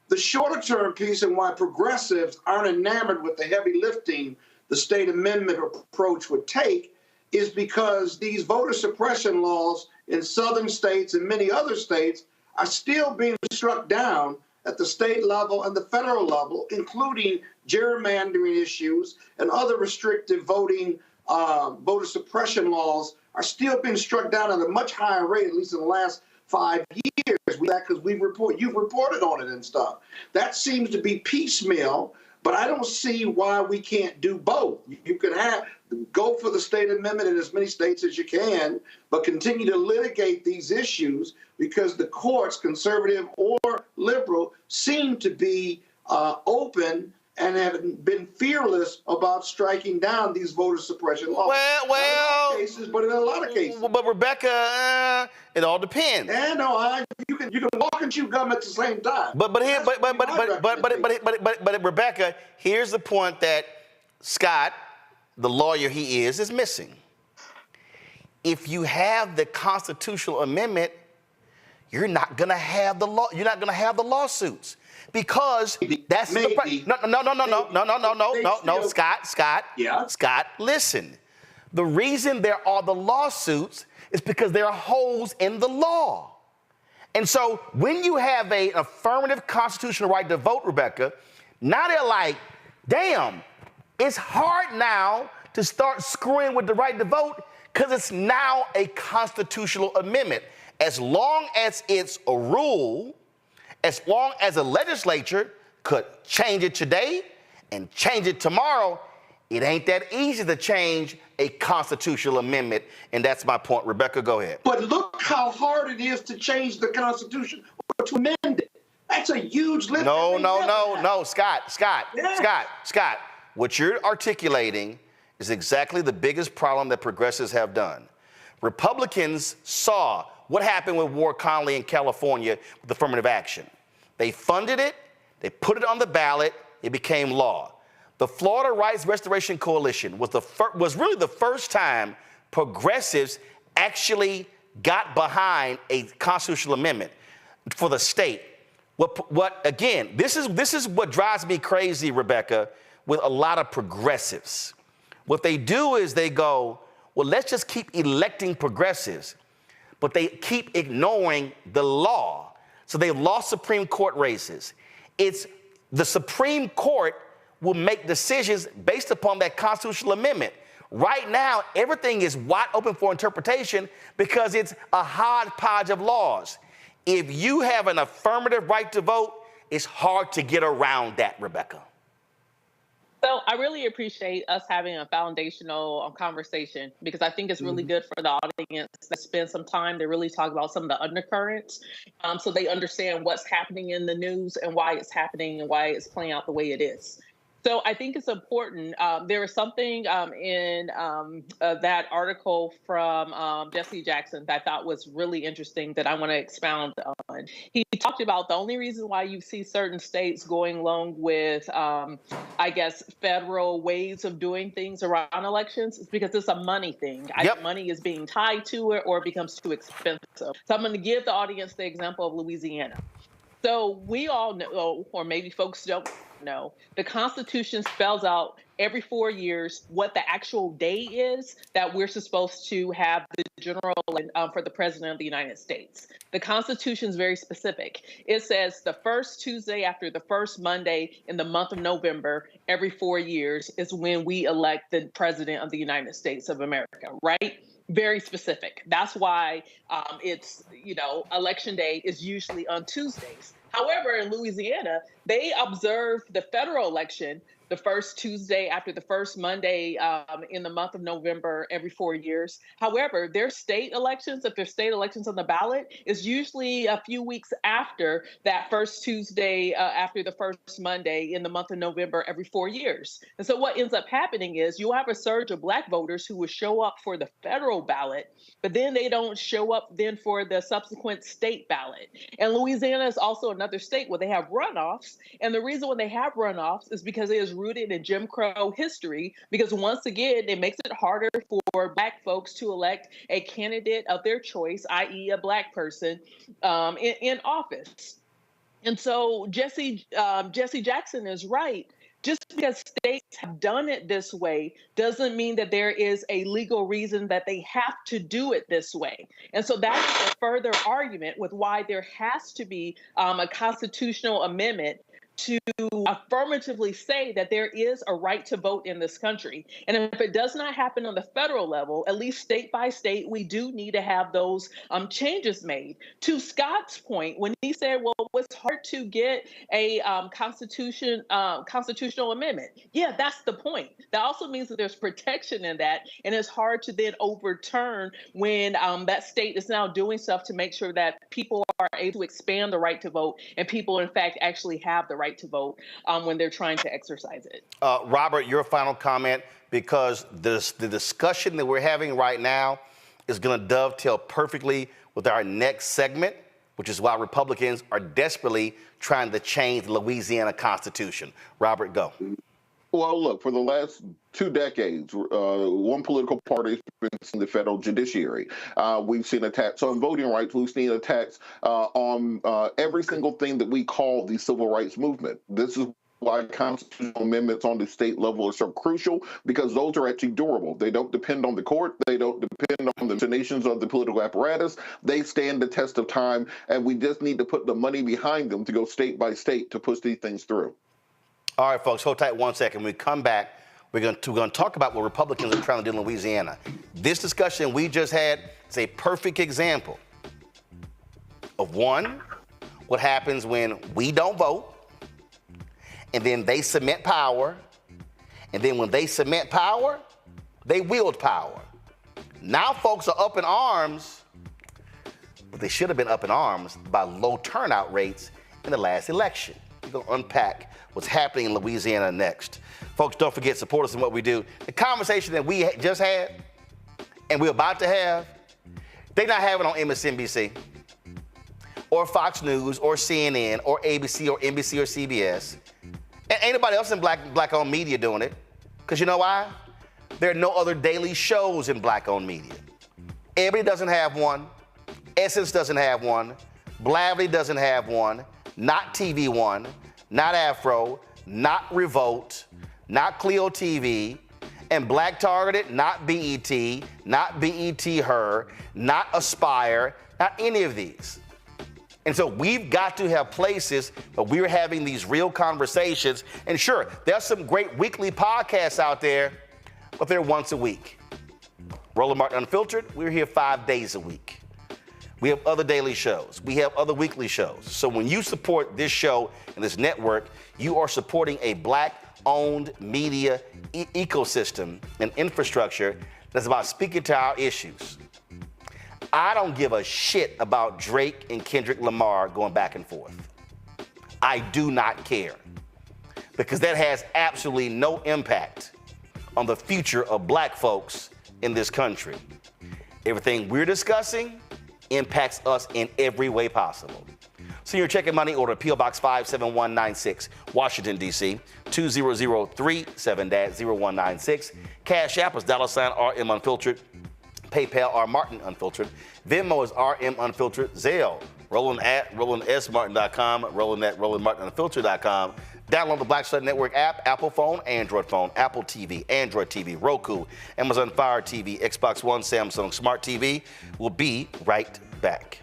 The shorter-term piece, and why progressives aren't enamored with the heavy lifting the state amendment approach would take, is because these voter suppression laws in southern states and many other states are still being struck down at the state level and the federal level, including gerrymandering issues and other restrictive voting, voter suppression laws are still being struck down at a much higher rate, at least in the last 5 years. Because you've reported on it and stuff. That seems to be piecemeal, but I don't see why we can't do both. You can go for the state amendment in as many states as you can, but continue to litigate these issues because the courts, conservative or liberal, seem to be open and have been fearless about striking down these voter suppression laws. Well, not in all cases, but in a lot of cases. But Rebecca, it all depends. Yeah, no, you can walk and chew gum at the same time. But Rebecca, here's the point that Scott, the lawyer he is missing. if you have the constitutional amendment, you're not going to have the law. You're not going to have the lawsuits because that's the no. Scott. Yeah. Scott, listen. The reason there are the lawsuits is because there are holes in the law. And so when you have an affirmative constitutional right to vote, Rebecca, now they're like, damn, it's hard now to start screwing with the right to vote because it's now a constitutional amendment. As long as it's a rule, as long as a legislature could change it today and change it tomorrow, it ain't that easy to change a constitutional amendment. And that's my point. Rebecca, go ahead. But look how hard it is to change the Constitution or to amend it. That's a huge lift. No, Scott. What you're articulating is exactly the biggest problem that progressives have done. Republicans saw what happened with Ward Conley in California with affirmative action. They funded it, they put it on the ballot, it became law. The Florida Rights Restoration Coalition was really the first time progressives actually got behind a constitutional amendment for the state. Again, this is what drives me crazy, Rebecca, with a lot of progressives. What they do is they go, well, let's just keep electing progressives, but they keep ignoring the law. So they've lost Supreme Court races. It's the Supreme Court will make decisions based upon that constitutional amendment. Right now, everything is wide open for interpretation because it's a hodgepodge of laws. If you have an affirmative right to vote, it's hard to get around that, Rebecca. So I really appreciate us having a foundational conversation because I think it's really good for the audience to spend some time to really talk about some of the undercurrents so they understand what's happening in the news and why it's happening and why it's playing out the way it is. So I think it's important. There is something in that article from Jesse Jackson that I thought was really interesting that I want to expound on. He talked about the only reason why you see certain states going along with, federal ways of doing things around elections is because it's a money thing. Either money is being tied to it or it becomes too expensive. So I'm going to give the audience the example of Louisiana. So we all know, or maybe folks don't know, the Constitution spells out every 4 years what the actual day is that we're supposed to have the general election for the President of the United States. The Constitution is very specific. It says the first Tuesday after the first Monday in the month of November every 4 years is when we elect the President of the United States of America, right? Very specific. That's why election day is usually on Tuesdays. However, in Louisiana, they observe the federal election the first Tuesday after the first Monday in the month of November every 4 years. However, their state elections, if there's state elections on the ballot, is usually a few weeks after that first Tuesday after the first Monday in the month of November every 4 years. And so what ends up happening is you'll have a surge of Black voters who will show up for the federal ballot, but then they don't show up then for the subsequent state ballot. And Louisiana is also another state where they have runoffs. And the reason when they have runoffs is because it is rooted in Jim Crow history, because once again, it makes it harder for Black folks to elect a candidate of their choice, i.e. a Black person, in office. And so Jesse Jackson is right. Just because states have done it this way doesn't mean that there is a legal reason that they have to do it this way. And so that is a further argument with why there has to be a constitutional amendment to affirmatively say that there is a right to vote in this country. And if it does not happen on the federal level, at least state by state, we do need to have those changes made. To Scott's point, when he said, well, it's hard to get a constitutional amendment. Yeah, that's the point. That also means that there's protection in that, and it's hard to then overturn when that state is now doing stuff to make sure that people are able to expand the right to vote and people, in fact, actually have the right to vote when they're trying to exercise it. Robert, your final comment, because the discussion that we're having right now is going to dovetail perfectly with our next segment, which is why Republicans are desperately trying to change the Louisiana Constitution. Robert, go. Well, look, for the last 2 decades, one political party has been in the federal judiciary. We've seen attacks on voting rights. We've seen attacks on every single thing that we call the civil rights movement. This is why constitutional amendments on the state level are so crucial, because those are actually durable. They don't depend on the court. They don't depend on the machinations of the political apparatus. They stand the test of time, and we just need to put the money behind them to go state by state to push these things through. All right, folks, hold tight 1 second. When we come back, we're going to talk about what Republicans are trying to do in Louisiana. This discussion we just had is a perfect example of, one, what happens when we don't vote, and then they cement power, and then when they cement power, they wield power. Now folks are up in arms, but they should have been up in arms by low turnout rates in the last election. We're going to unpack what's happening in Louisiana next. Folks, don't forget, support us in what we do. The conversation that we just had and we're about to have, they're not having on MSNBC or Fox News or CNN or ABC or NBC or CBS. And ain't nobody else in black-owned media doing it. Because you know why? There are no other daily shows in black-owned media. Everybody doesn't have one. Essence doesn't have one. Blavely doesn't have one. Not TV One. Not Afro, not Revolt, not Clio TV, and Black Targeted, not BET, not BET Her, not Aspire, not any of these. And so we've got to have places where we're having these real conversations. And sure, there's some great weekly podcasts out there, but they're once a week. Roland Martin Unfiltered, we're here 5 days a week. We have other daily shows. We have other weekly shows. So when you support this show and this network, you are supporting a black-owned media ecosystem and infrastructure that's about speaking to our issues. I don't give a shit about Drake and Kendrick Lamar going back and forth. I do not care, because that has absolutely no impact on the future of black folks in this country. Everything we're discussing impacts us in every way possible. Senior check and money order, P.O. Box 57196, Washington, D.C., 20037-0196. Cash App is $RM Unfiltered. PayPal, R Martin Unfiltered. Venmo is RM Unfiltered. Zelle, Roland at RolandSMartin.com, Roland at RolandMartinUnfiltered.com. Download the Black Civic Network app, Apple phone, Android phone, Apple TV, Android TV, Roku, Amazon Fire TV, Xbox One, Samsung Smart TV. We'll be right back.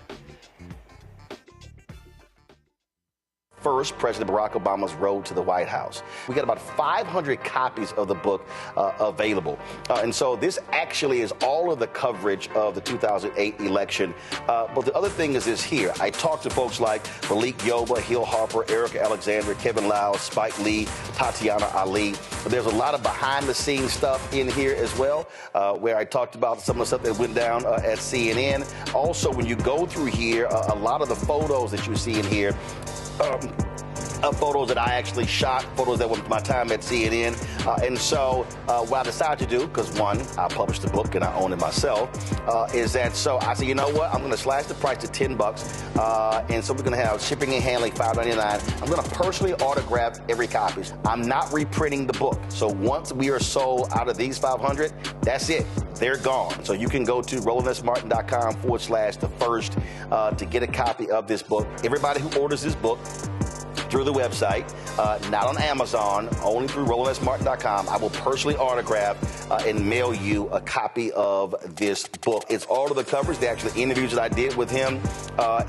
First, President Barack Obama's road to the White House. We got about 500 copies of the book available. And so this actually is all of the coverage of the 2008 election. But the other thing is this here. I talked to folks like Malik Yoba, Hill Harper, Erica Alexander, Kevin Lau, Spike Lee, Tatiana Ali. But there's a lot of behind-the-scenes stuff in here as well, where I talked about some of the stuff that went down at CNN. Also, when you go through here, a lot of the photos that you see in here, photos that I actually shot, photos that were my time at CNN. And so what I decided to do, because one, I published the book and I own it myself, is that so I said, you know what, I'm going to slash the price to $10. And so we're going to have shipping and handling $5.99. I'm going to personally autograph every copy. I'm not reprinting the book. So once we are sold out of these 500, that's it. They're gone. So you can go to RolandSMartin.com/the-first to get a copy of this book. Everybody who orders this book through the website, not on Amazon, only through RolandSMartin.com, I will personally autograph and mail you a copy of this book. It's all of the coverage, the actual interviews that I did with him.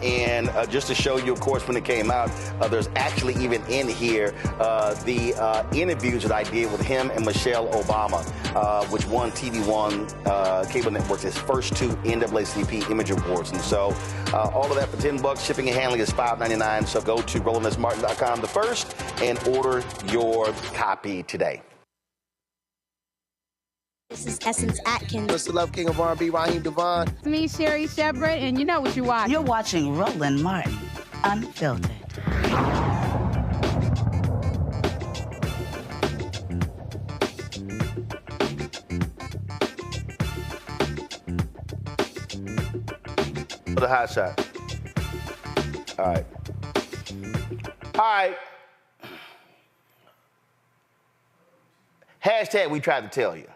And just to show you, of course, when it came out, there's actually even in here the interviews that I did with him and Michelle Obama, which won TV One cable networks its first 2 NAACP Image Awards. And so all of that for $10. Shipping and handling is $5.99. So go to RolandSMartin.com the first and order your copy today. This is Essence Atkins. Mr. Love King of R&B, Raheem Devon. It's me, Sherry Shepard, and you know what you watch. You're watching Roland Martin Unfiltered. For the hot shot. All right. All right. Hashtag we tried to tell you.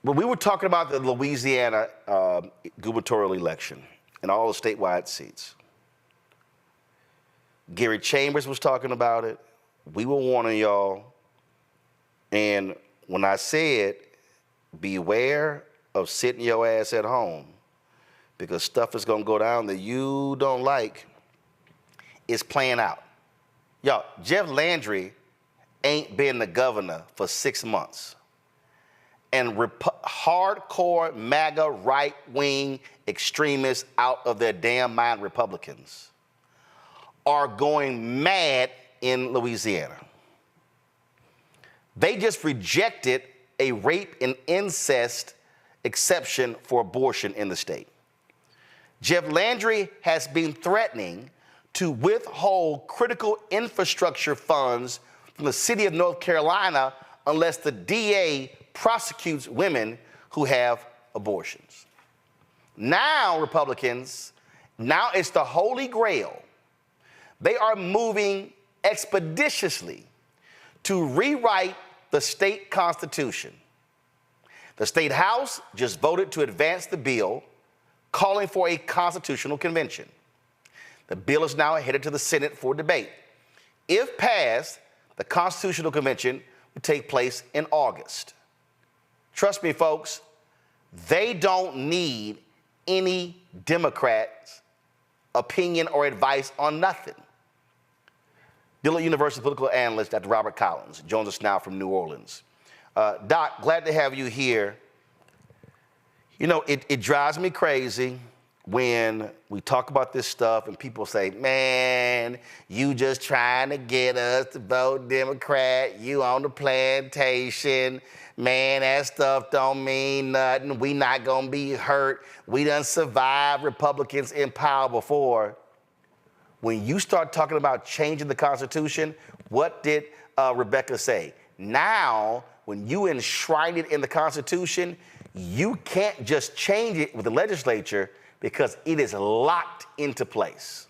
When we were talking about the Louisiana gubernatorial election and all the statewide seats, Gary Chambers was talking about it. We were warning y'all. And when I said, beware of sitting your ass at home because stuff is going to go down that you don't like, it's playing out. Y'all, Jeff Landry ain't been the governor for 6 months. And hardcore MAGA right-wing extremists out of their damn mind Republicans are going mad in Louisiana. They just rejected a rape and incest exception for abortion in the state. Jeff Landry has been threatening to withhold critical infrastructure funds from the city of North Carolina unless the DA prosecutes women who have abortions. Now, Republicans, now it's the Holy Grail. They are moving expeditiously to rewrite the state constitution. The state house just voted to advance the bill calling for a constitutional convention. The bill is now headed to the Senate for debate. If passed, the constitutional convention will take place in August. Trust me, folks, they don't need any Democrats' opinion or advice on nothing. Dillard University political analyst Dr. Robert Collins joins us now from New Orleans. Doc, glad to have you here. You know, it drives me crazy when we talk about this stuff and people say, man, you just trying to get us to vote Democrat, you on the plantation, man, that stuff don't mean nothing, we not gonna be hurt, we done survived Republicans in power before. When you start talking about changing the Constitution, what did Rebecca say? Now, when you enshrine it in the Constitution, you can't just change it with the legislature because it is locked into place.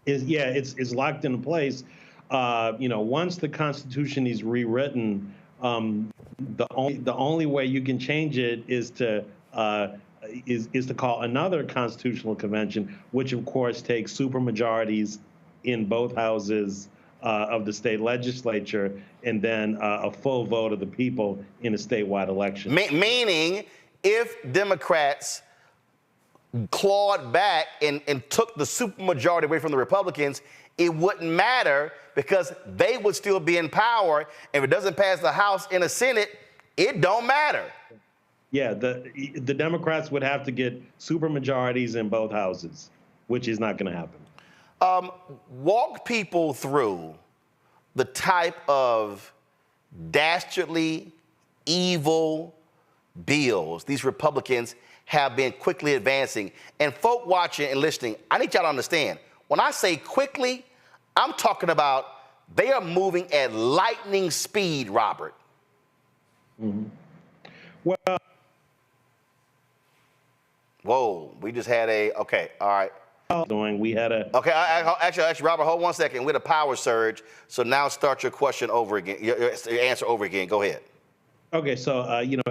It's locked into place. Once the Constitution is rewritten, the only way you can change it is to call another constitutional convention, which of course takes supermajorities in both houses of the state legislature, and then a full vote of the people in a statewide election. Meaning, if Democrats clawed back and took the supermajority away from the Republicans, it wouldn't matter because they would still be in power. If it doesn't pass the House and the Senate, it don't matter. Yeah, the Democrats would have to get supermajorities in both houses, which is not going to happen. Walk people through the type of dastardly, evil bills these Republicans have been quickly advancing. And folk watching and listening, I need y'all to understand, when I say quickly, I'm talking about they are moving at lightning speed, Robert. Mm-hmm. Well, whoa, we just had okay, all right. We had a... Okay, actually, Robert, hold 1 second. We had a power surge, so now start your question over again, your answer over again. Go ahead. Okay, so,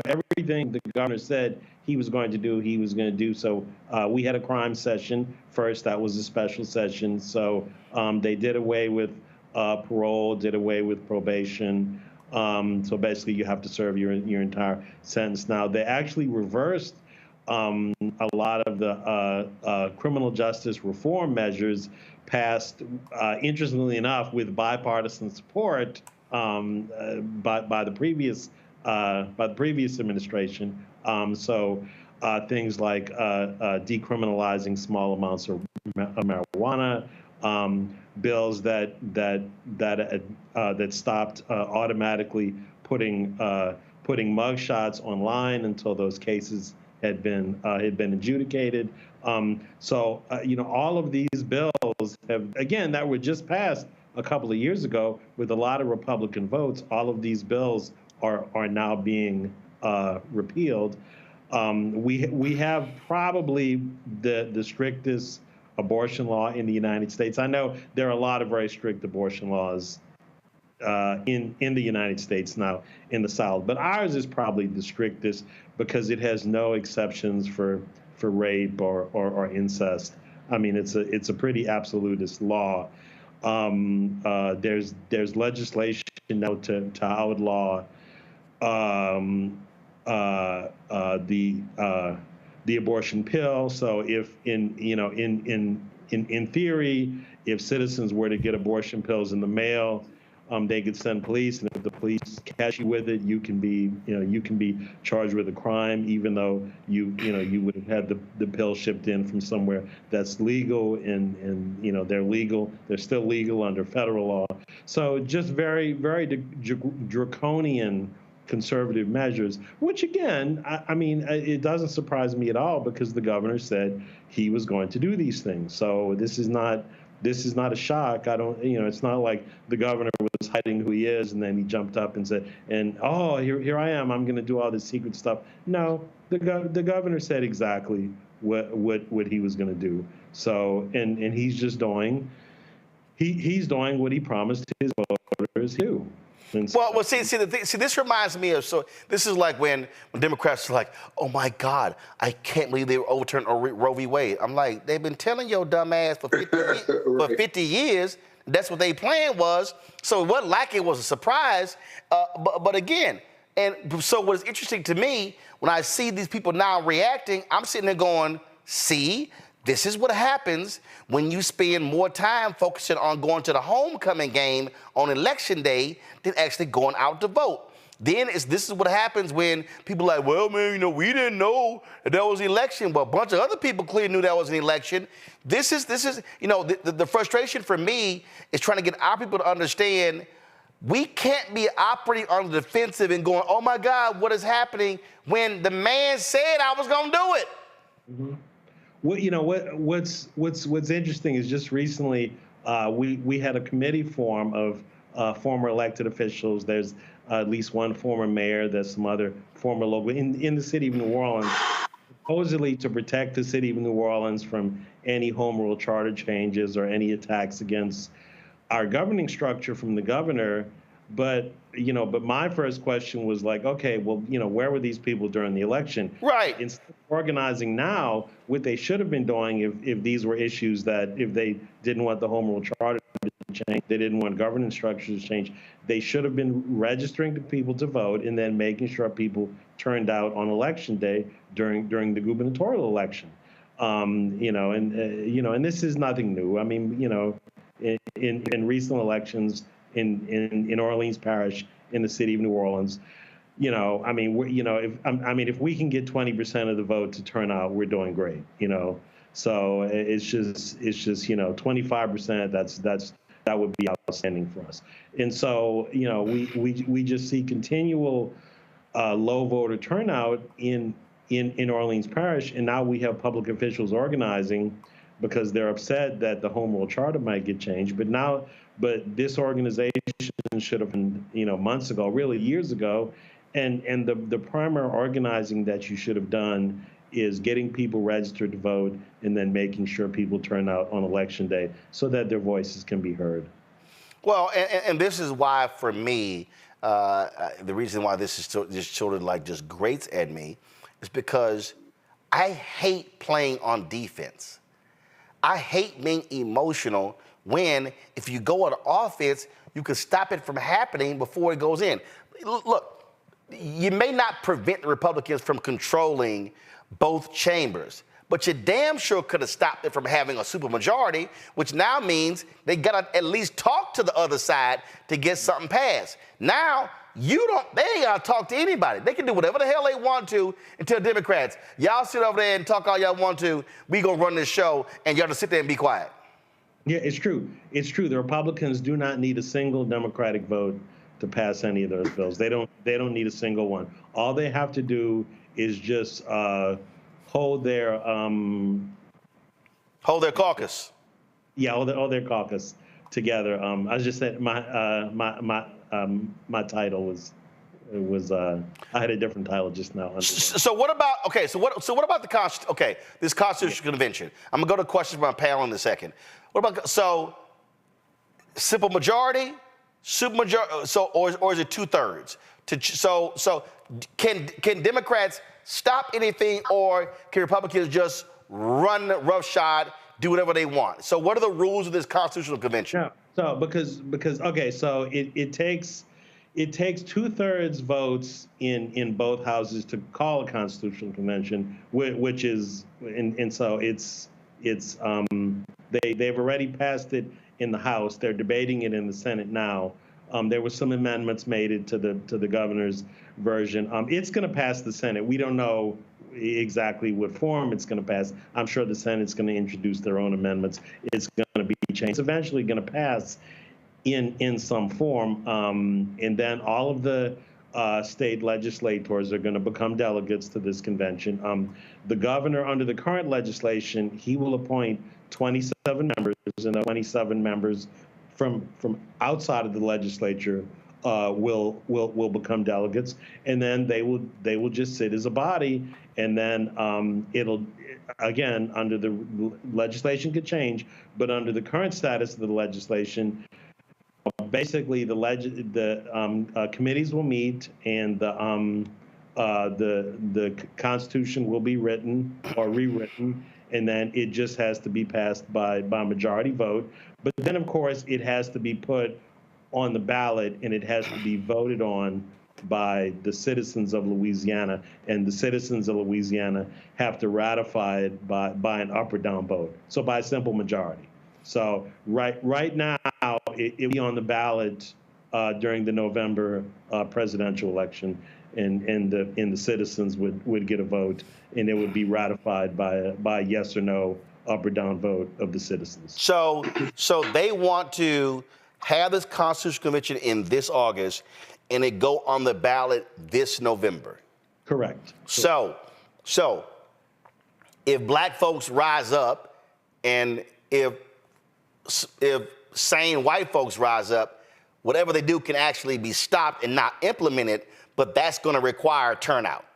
everything the governor said he was going to do, he was going to do. So we had a crime session first. That was a special session. So they did away with parole, did away with probation. So basically, you have to serve your entire sentence. Now, they actually reversed a lot of the criminal justice reform measures passed, interestingly enough, with bipartisan support by the previous administration. So things like decriminalizing small amounts of marijuana, bills that stopped automatically putting mugshots online until those cases had been adjudicated. So all of these bills have, again, that were just passed a couple of years ago with a lot of Republican votes. All of these bills are now being repealed. We have probably the strictest abortion law in the United States. I know there are a lot of very strict abortion laws in the United States now in the South. But ours is probably the strictest because it has no exceptions for rape or incest. I mean, it's a pretty absolutist law. There's legislation now to outlaw the abortion pill. So if in theory, if citizens were to get abortion pills in the mail, they could send police, and if the police catch you with it, you can be charged with a crime, even though you would have had the pill shipped in from somewhere that's legal, and they're legal. They're still legal under federal law. So just very, very draconian conservative measures, which again, I mean, it doesn't surprise me at all because the governor said he was going to do these things. So this is not a shock. It's not like the governor was hiding who he is and then he jumped up and said, oh, here I am, I'm going to do all this secret stuff. No, the governor said exactly what he was going to do. So, and he's just doing, he's doing what he promised his voters to do. Well, see, this reminds me of, so this is like when Democrats are like, oh my God, I can't believe they overturned Roe v. Wade. I'm like, they've been telling your dumb ass for 50 years. That's what their plan was. So it wasn't like it was a surprise. But again, and so what's interesting to me, when I see these people now reacting, I'm sitting there going, see, this is what happens when you spend more time focusing on going to the homecoming game on election day than actually going out to vote. Then this is what happens when people are like, well, man, we didn't know that was an election, but a bunch of other people clearly knew that was an election. This is the frustration for me is trying to get our people to understand we can't be operating on the defensive and going, oh my God, what is happening when the man said I was going to do it. Mm-hmm. Well, what's interesting is just recently we had a committee form of former elected officials. There's at least one former mayor. There's some other former local in the city of New Orleans, supposedly to protect the city of New Orleans from any home rule charter changes or any attacks against our governing structure from the governor. But my first question was like, okay, well, where were these people during the election? Right. Instead of organizing now, what they should have been doing if these were issues that if they didn't want the home rule charter to change, they didn't want governance structures to change, they should have been registering the people to vote and then making sure people turned out on election day during the gubernatorial election. And this is nothing new. I mean, in recent elections, in Orleans Parish, in the city of New Orleans, if we can get 20% of the vote to turn out, we're doing great, So it's just 25%. That would be outstanding for us. And so we just see continual low voter turnout in Orleans Parish, and now we have public officials organizing because they're upset that the home rule charter might get changed. But this organization should have been, months ago, really years ago. And the primary organizing that you should have done is getting people registered to vote and then making sure people turn out on election day so that their voices can be heard. Well, and this is why, for me, the reason why this is just children like just grates at me is because I hate playing on defense. I hate being emotional when, if you go on offense, you can stop it from happening before it goes in. Look, you may not prevent the Republicans from controlling both chambers, but you damn sure could have stopped it from having a supermajority, which now means they got to at least talk to the other side to get something passed. Now, they ain't got to talk to anybody. They can do whatever the hell they want to and tell Democrats, y'all sit over there and talk all y'all want to. We going to run this show, and y'all just sit there and be quiet. Yeah, it's true. It's true. The Republicans do not need a single Democratic vote to pass any of those bills. They don't need a single one. All they have to do is just hold their caucus. Yeah, hold their caucus together. I just said my title was I had a different title just now. So what about what about the this Constitutional Convention? I'm gonna go to questions from my panel in a second. What about simple majority, Supermajority. So, or is it 2/3? So can Democrats stop anything, or can Republicans just run roughshod, do whatever they want? So, what are the rules of this constitutional convention? Yeah. So because okay, so it takes 2/3 votes in both houses to call a constitutional convention, which is and so they've already passed it in the House. They're debating it in the Senate now. There were some amendments made to the governor's version. It's going to pass the Senate. We don't know exactly what form it's going to pass. I'm sure the Senate's going to introduce their own amendments. It's going to be changed. It's eventually going to pass in some form, and then all of the state legislators are going to become delegates to this convention. The governor, under the current legislation, he will appoint 27 members, and the 27 members from outside of the legislature will become delegates, and then they will just sit as a body, and then it'll again, under the legislation could change, but under the current status of the legislation, basically the committees will meet, and the Constitution will be written or rewritten, and then it just has to be passed by majority vote. But then, of course, it has to be put on the ballot, and it has to be voted on by the citizens of Louisiana, and the citizens of Louisiana have to ratify it by an up or down vote, so by a simple majority. So right now, it'll be on the ballot during the November presidential election, and the citizens would get a vote, and it would be ratified by a yes or no, up or down vote of the citizens. So they want to have this constitutional convention in this August, and it go on the ballot this November. Correct. So if black folks rise up, and if sane white folks rise up, whatever they do can actually be stopped and not implemented, but that's going to require turnout.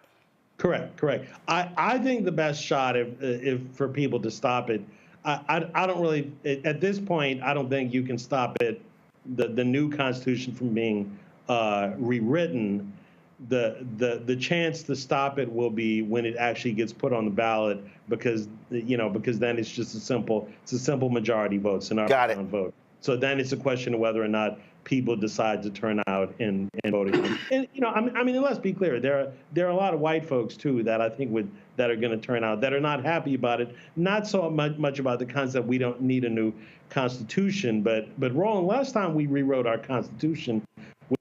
Correct. I think the best shot if for people to stop it, I don't really, at this point, I don't think you can stop it, the new Constitution from being rewritten. The chance to stop it will be when it actually gets put on the ballot, because then it's just a simple majority vote, it's an up or down vote. So then it's a question of whether or not people decide to turn out and vote again. And I mean, let's be clear, there are a lot of white folks too that I think that are going to turn out, that are not happy about it. Not so much about the concept we don't need a new constitution, but Roland, last time we rewrote our constitution,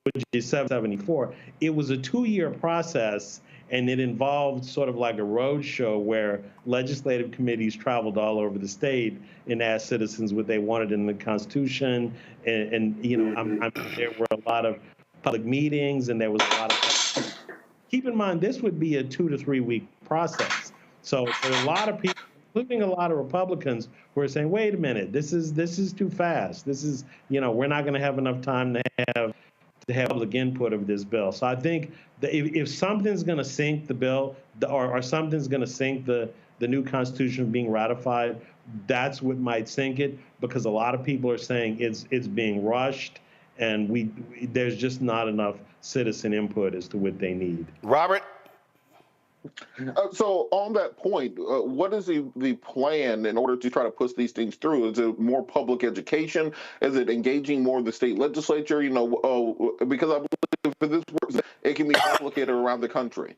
which is 774, it was a 2-year process, and it involved sort of like a road show where legislative committees traveled all over the state and asked citizens what they wanted in the Constitution. And there were a lot of public meetings, and there was a lot of. Keep in mind, this would be a 2 to 3 week process. So there are a lot of people, including a lot of Republicans, who are saying, "Wait a minute, this is too fast. This is, we're not going to have enough time to have public input of this bill." So I think that if something's going to sink the bill, or something's going to sink the new Constitution being ratified, that's what might sink it, because a lot of people are saying it's being rushed, and there's just not enough citizen input as to what they need. Robert? So on that point, what is the plan in order to try to push these things through? Is it more public education? Is it engaging more of the state legislature? Because I believe for this works, it can be replicated around the country.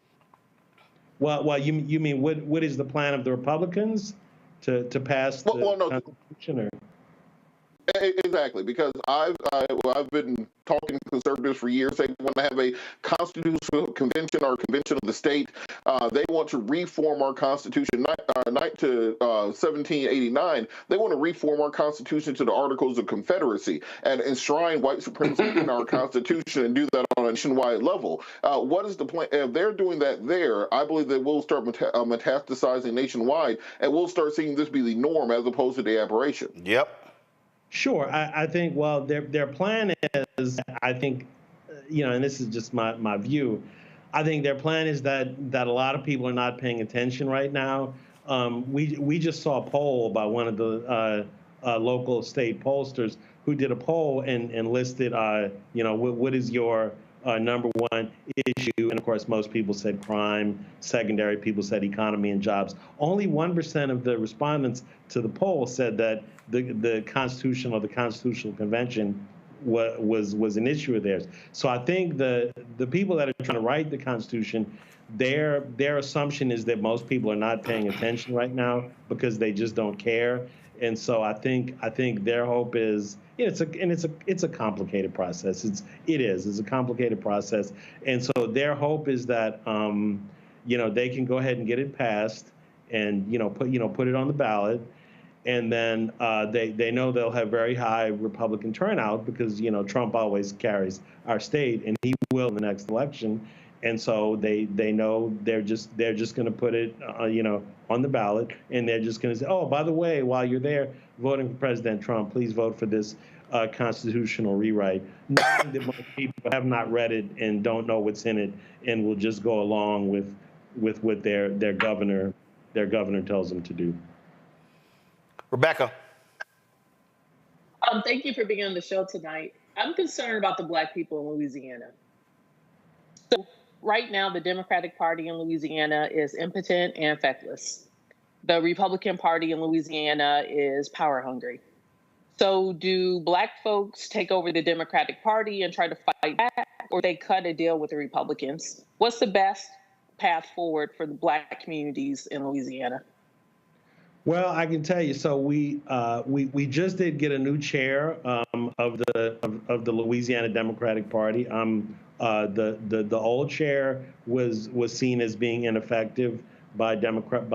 Well, you mean what is the plan of the Republicans to pass the Constitution? Or? Exactly, because I've been talking to conservatives for years. They want to have a constitutional convention or convention of the state. They want to reform our Constitution, not to 1789. They want to reform our Constitution to the Articles of Confederacy and enshrine white supremacy in our Constitution, and do that on a nationwide level. What is the plan? If they're doing that there, I believe they will start metastasizing nationwide, and we'll start seeing this be the norm as opposed to the aberration. Yep. Sure. I think, well, their plan is, I think, and this is just my view, I think their plan is that a lot of people are not paying attention right now. We just saw a poll by one of the local state pollsters who did a poll and listed, what is your number one issue? And of course, most people said crime. Secondary, people said economy and jobs. Only 1% of the respondents to the poll said that the Constitution or the Constitutional Convention was an issue of theirs. So I think the people that are trying to write the Constitution, their assumption is that most people are not paying attention right now because they just don't care. And so I think their hope is, it's a complicated process. It's a complicated process. And so their hope is that they can go ahead and get it passed and put it on the ballot. And then they know they'll have very high Republican turnout because Trump always carries our state, and he will in the next election. And so they know they're just going to put it on the ballot, and they're just going to say, oh, by the way, while you're there voting for President Trump, please vote for this constitutional rewrite. Knowing that most people have not read it and don't know what's in it, and will just go along with what their governor tells them to do. Rebecca. Thank you for being on the show tonight. I'm concerned about the Black people in Louisiana. So right now, the Democratic Party in Louisiana is impotent and feckless. The Republican Party in Louisiana is power hungry. So do Black folks take over the Democratic Party and try to fight back, or they cut a deal with the Republicans? What's the best path forward for the Black communities in Louisiana? Well, I can tell you. So we just did get a new chair of the Louisiana Democratic Party. The old chair was seen as being ineffective by Democratic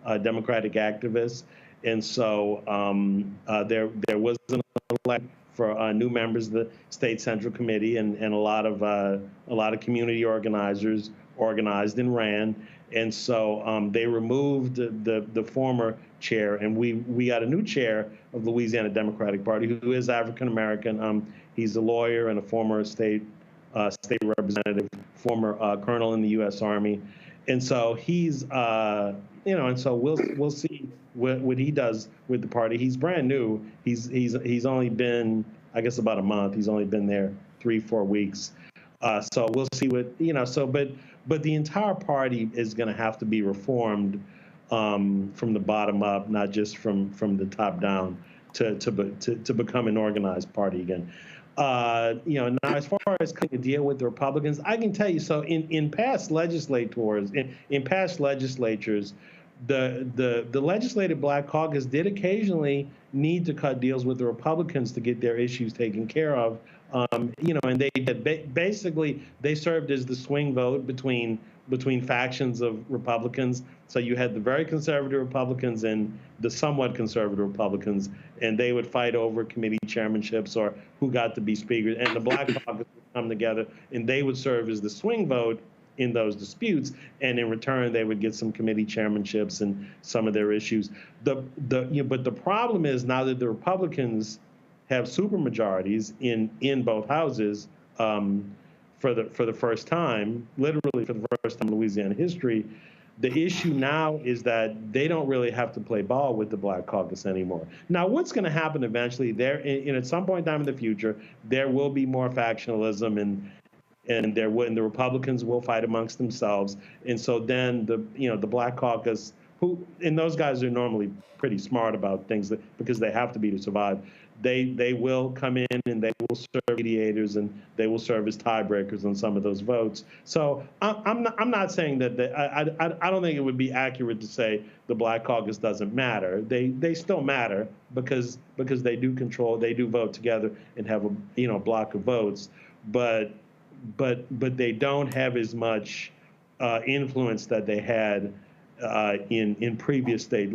activists, and so there was an election for new members of the State Central Committee, and a lot of community organizers organized and ran. And so they removed the former chair, and we got a new chair of the Louisiana Democratic Party who is African American. He's a lawyer and a former state representative, former colonel in the U.S. Army, and so he's and so we'll see what he does with the party. He's brand new. He's only been, I guess, about a month. He's only been there 3-4 weeks. So we'll see what but the entire party is going to have to be reformed from the bottom up, not just from the top down, to become an organized party again. Now as far as cutting a deal with the Republicans, I can tell you. So in past legislatures, the legislative Black Caucus did occasionally need to cut deals with the Republicans to get their issues taken care of. And they basically served as the swing vote between factions of Republicans. So you had the very conservative Republicans and the somewhat conservative Republicans, and they would fight over committee chairmanships or who got to be speakers. And the Black Caucus would come together, and they would serve as the swing vote in those disputes, and in return they would get some committee chairmanships and some of their issues. But the problem is now that the Republicans have supermajorities in both houses for the first time, literally for the first time in Louisiana history. The issue now is that they don't really have to play ball with the Black Caucus anymore. Now, what's going to happen eventually? At some point in time in the future, there will be more factionalism, and the Republicans will fight amongst themselves, and so then the Black Caucus, and those guys are normally pretty smart about things because they have to be to survive. They will come in and they will serve mediators and they will serve as tiebreakers on some of those votes. So I'm not saying that I don't think it would be accurate to say the Black Caucus doesn't matter. They still matter because they do vote together and have a block of votes, but they don't have as much influence that they had in previous state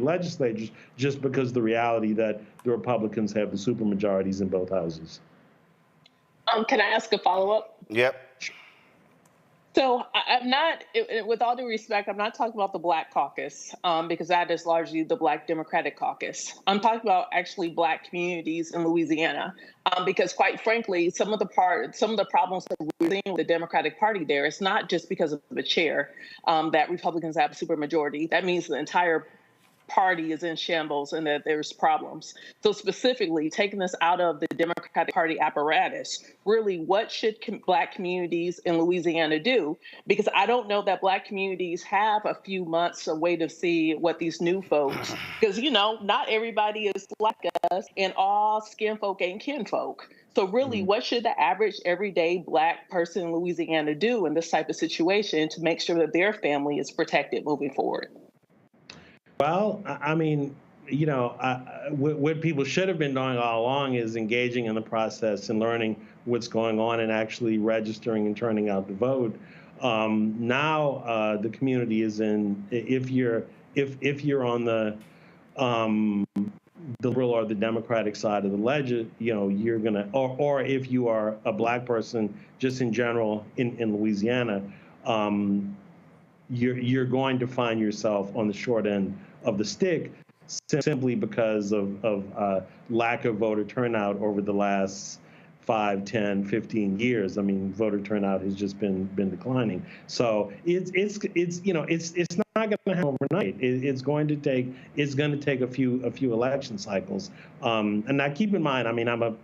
legislatures, just because the reality that the Republicans have the supermajorities in both houses. Can I ask a follow-up? Yep. So I'm not, with all due respect, I'm not talking about the Black Caucus because that is largely the Black Democratic Caucus. I'm talking about actually Black communities in Louisiana because, quite frankly, some of the problems that we're seeing with the Democratic Party there, it's not just because of the chair that Republicans have a supermajority. That means the entire party is in shambles and that there's problems. So specifically, taking this out of the Democratic Party apparatus, really, what should Black communities in Louisiana do? Because I don't know that Black communities have a few months of wait to see what these new folks, because, you know, not everybody is like us, and all skin folk ain't kinfolk. So really, what should the average everyday Black person in Louisiana do in this type of situation to make sure that their family is protected moving forward? Well, I mean, you know, what people should have been doing all along is engaging in the process and learning what's going on and actually registering and turning out to vote. Now the community is in. If you're on the liberal or the Democratic side of the ledger, you know, you're gonna, or if you are a Black person, just in general in Louisiana, you're going to find yourself on the short end of the stick simply because of lack of voter turnout over the last 5, 10, 15 years. I mean, voter turnout has just been declining. So it's you know, it's not going to happen overnight. It's going to take a few election cycles. And now keep in mind, I mean, I'm a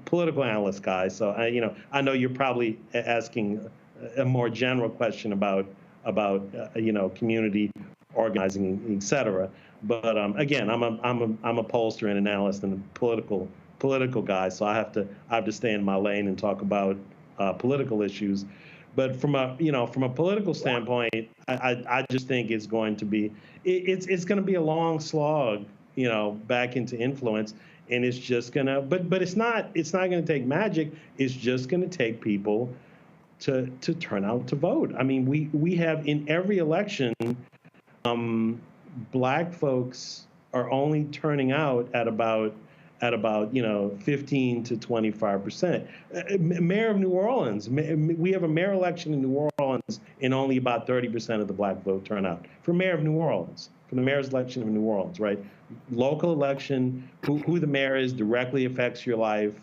political analyst guy, so I know you're probably asking a more general question about community organizing, et cetera. But again, I'm a pollster and analyst and a political guy, so I have to stay in my lane and talk about political issues. But from a political standpoint, I just think it's going to be it's going to be a long slog, back into influence, and it's just gonna. But it's not going to take magic. It's just going to take people to turn out to vote. I mean, we have in every election, Black folks are only turning out at about 15 to 25%. Mayor of New Orleans, we have a mayor election in New Orleans, and only about 30% of the Black vote turnout for mayor of New Orleans, for the mayor's election of New Orleans, right? Local election, who the mayor is directly affects your life,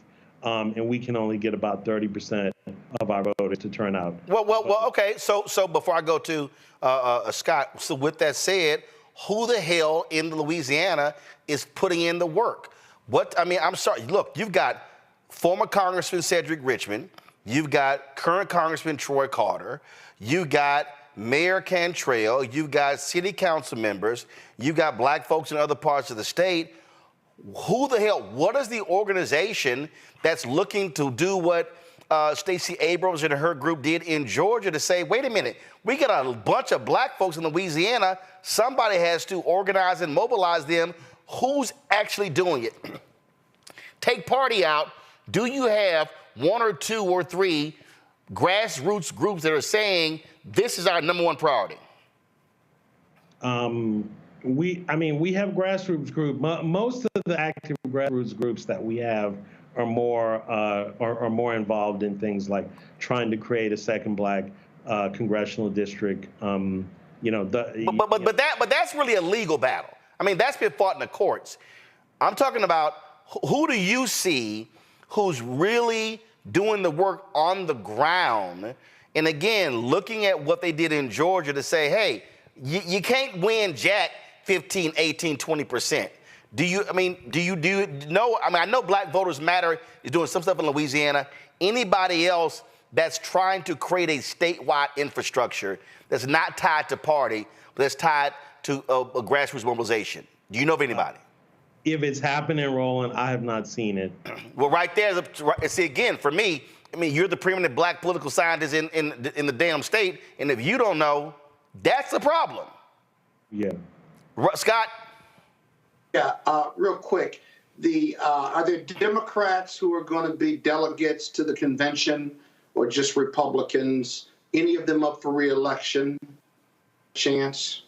and we can only get about 30% of our voters to turn out. Well, okay. So before I go to Scott, so with that said, who the hell in Louisiana is putting in the work? I'm sorry. Look, you've got former Congressman Cedric Richmond. You've got current Congressman Troy Carter. You've got Mayor Cantrell. You've got city council members. You've got Black folks in other parts of the state. Who the hell? What is the organization that's looking to do what Stacey Abrams and her group did in Georgia to say, wait a minute, we got a bunch of Black folks in Louisiana. Somebody has to organize and mobilize them. Who's actually doing it? Take party out. Do you have 1 or 2 or 3 grassroots groups that are saying this is our number one priority? We have grassroots groups. Most of the active grassroots groups that we have are more involved in things like trying to create a second Black congressional district. But that's really a legal battle. I mean, that's been fought in the courts. I'm talking about who do you see who's really doing the work on the ground? And again, looking at what they did in Georgia to say, hey, you can't win jack 15, 18, 20%. I know Black Voters Matter is doing some stuff in Louisiana. Anybody else that's trying to create a statewide infrastructure that's not tied to party, but that's tied to a grassroots mobilization? Do you know of anybody? If it's happening, Roland, I have not seen it. Well, right there, see, again, for me, you're the preeminent Black political scientist in the damn state, and if you don't know, that's the problem. Yeah. Scott? Yeah, real quick. Are there Democrats who are going to be delegates to the convention, or just Republicans? Any of them up for re-election? Chance?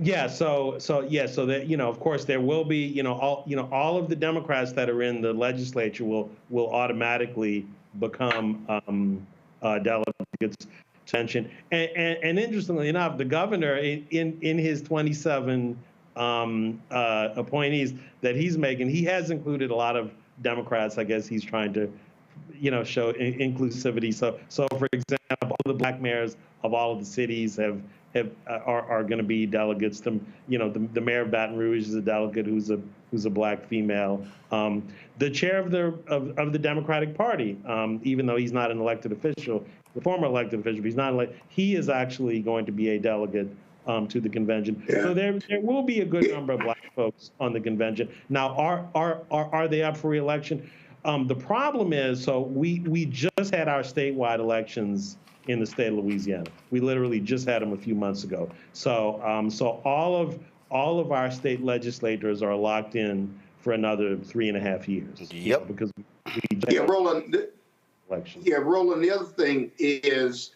Yeah. So that of course there will be all of the Democrats that are in the legislature will automatically become delegates. Attention. And interestingly enough, the governor in his 27 appointees that he's making, he has included a lot of Democrats. I guess he's trying to, show inclusivity. So for example, all the Black mayors of all of the cities have are going to be delegates. The mayor of Baton Rouge is a delegate who's a black female. The chair of the Democratic Party, even though he's not an elected official, the former elected official, he's not elected. He is actually going to be a delegate to the convention. Yeah. So there will be a good number of black folks on the convention. Now, are they up for re-election? The problem is, so we just had our statewide elections in the state of Louisiana. We literally just had them a few months ago. So so all of our state legislators are locked in for another 3.5 years. Yep. Because Roland. Election. Yeah, Roland. The other thing is,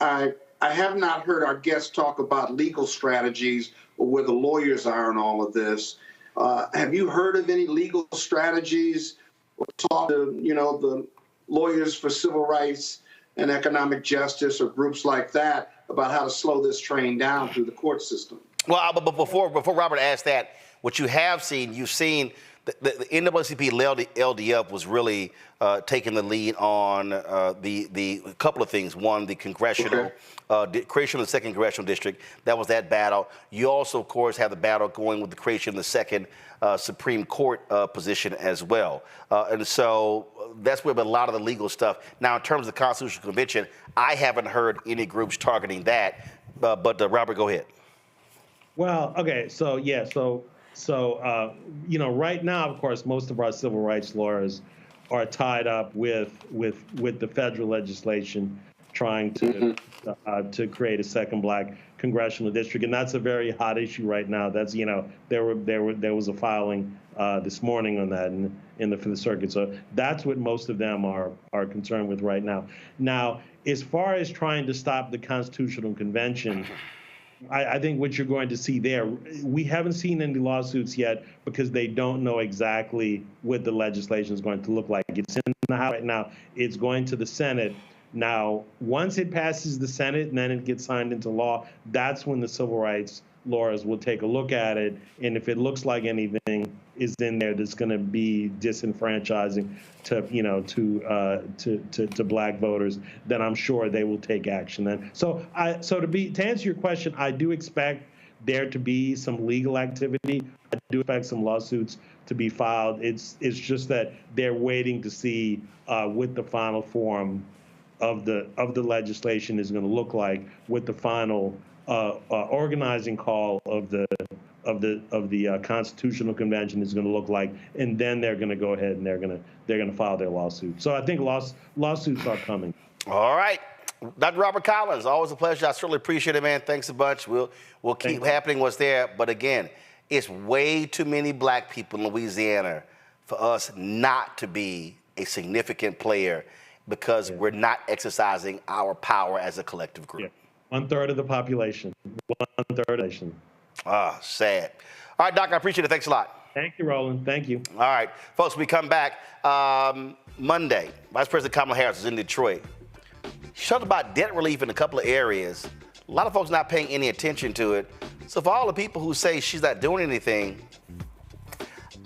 I have not heard our guests talk about legal strategies or where the lawyers are in all of this. Have you heard of any legal strategies or talk to the lawyers for civil rights and economic justice or groups like that about how to slow this train down through the court system? Well, but before Robert asked that, what you have seen, you've seen the NAACP LDF was really taking the lead on the couple of things. One, the congressional creation of the second congressional district. That was that battle. You also, of course, have the battle going with the creation of the second Supreme Court position as well. And so that's where a lot of the legal stuff. Now, in terms of the Constitutional Convention, I haven't heard any groups targeting that. But Robert, go ahead. Well, okay, so yeah, so right now, of course, most of our civil rights lawyers are tied up with the federal legislation trying to create a second black congressional district, and that's a very hot issue right now. That's there was a filing this morning on that for the circuit. So that's what most of them are concerned with right now. Now, as far as trying to stop the Constitutional Convention, I think what you're going to see there, we haven't seen any lawsuits yet because they don't know exactly what the legislation is going to look like. It's in the House right now. It's going to the Senate. Now, once it passes the Senate and then it gets signed into law, that's when the civil rights lawyers will take a look at it. And if it looks like anything is in there that's going to be disenfranchising to black voters, then I'm sure they will take action then. So to answer your question, I do expect there to be some legal activity. I do expect some lawsuits to be filed. It's just that they're waiting to see what the final form of the legislation is going to look like, what the final organizing call of the Constitutional Convention is going to look like, and then they're going to go ahead and they're going to file their lawsuit. So I think lawsuits are coming. All right, Dr. Robert Collins, always a pleasure. I certainly appreciate it, man. Thanks a bunch. We'll keep happening what's there. But again, it's way too many black people in Louisiana for us not to be a significant player because we're not exercising our power as a collective group. Yeah. 1/3 of the population. 1/3 of the population. Ah, sad. All right, Doc, I appreciate it. Thanks a lot. Thank you, Roland. Thank you. All right, folks, we come back Monday. Vice President Kamala Harris is in Detroit. She talked about debt relief in a couple of areas. A lot of folks not paying any attention to it. So for all the people who say she's not doing anything,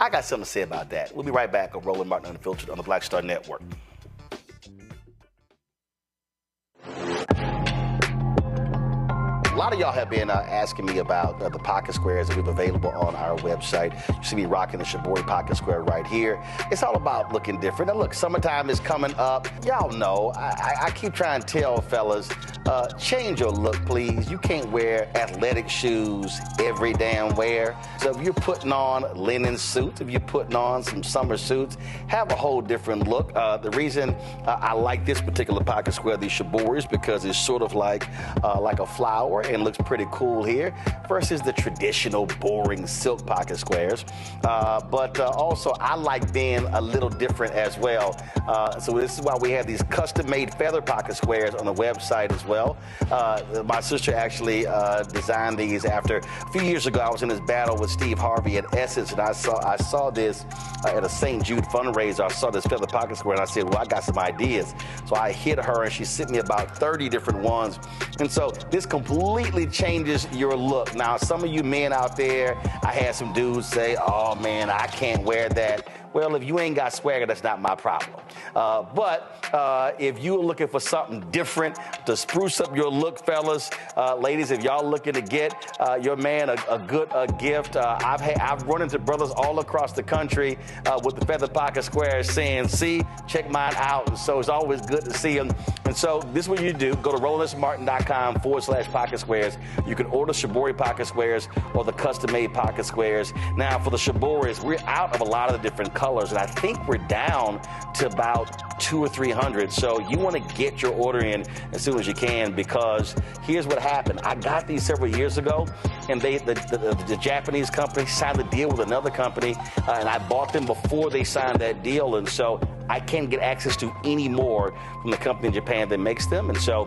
I got something to say about that. We'll be right back on Roland Martin Unfiltered on the Black Star Network. A lot of y'all have been asking me about the pocket squares that we have available on our website. You see me rocking the Shabori pocket square right here. It's all about looking different. Now look, summertime is coming up. Y'all know, I keep trying to tell fellas, change your look, please. You can't wear athletic shoes every damn wear. So if you're putting on linen suits, if you're putting on some summer suits, have a whole different look. The reason I like this particular pocket square, the Shabori, is because it's sort of like a flower and looks pretty cool here versus the traditional boring silk pocket squares. But also I like being a little different as well. So this is why we have these custom-made feather pocket squares on the website as well. My sister actually designed these after a few years ago. I was in this battle with Steve Harvey at Essence, and I saw this at a St. Jude fundraiser. I saw this feather pocket square, and I said, well, I got some ideas. So I hit her, and she sent me about 30 different ones. And so this completely changes your look. Now, some of you men out there, I had some dudes say, oh man, I can't wear that. Well, if you ain't got swagger, that's not my problem. But if you're looking for something different to spruce up your look, fellas, ladies, if y'all looking to get your man a good gift, I've run into brothers all across the country with the feather pocket squares saying, see, check mine out. And so it's always good to see them. And so this is what you do. Go to RolandSMartin.com/pocket squares. You can order Shibori pocket squares or the custom-made pocket squares. Now, for the Shiboris, we're out of a lot of the different colors, and I think we're down to about 200 or 300. So you want to get your order in as soon as you can, because here's what happened. I got these several years ago, and the Japanese company signed a deal with another company, and I bought them before they signed that deal, and so I can't get access to any more from the company in Japan that makes them. And so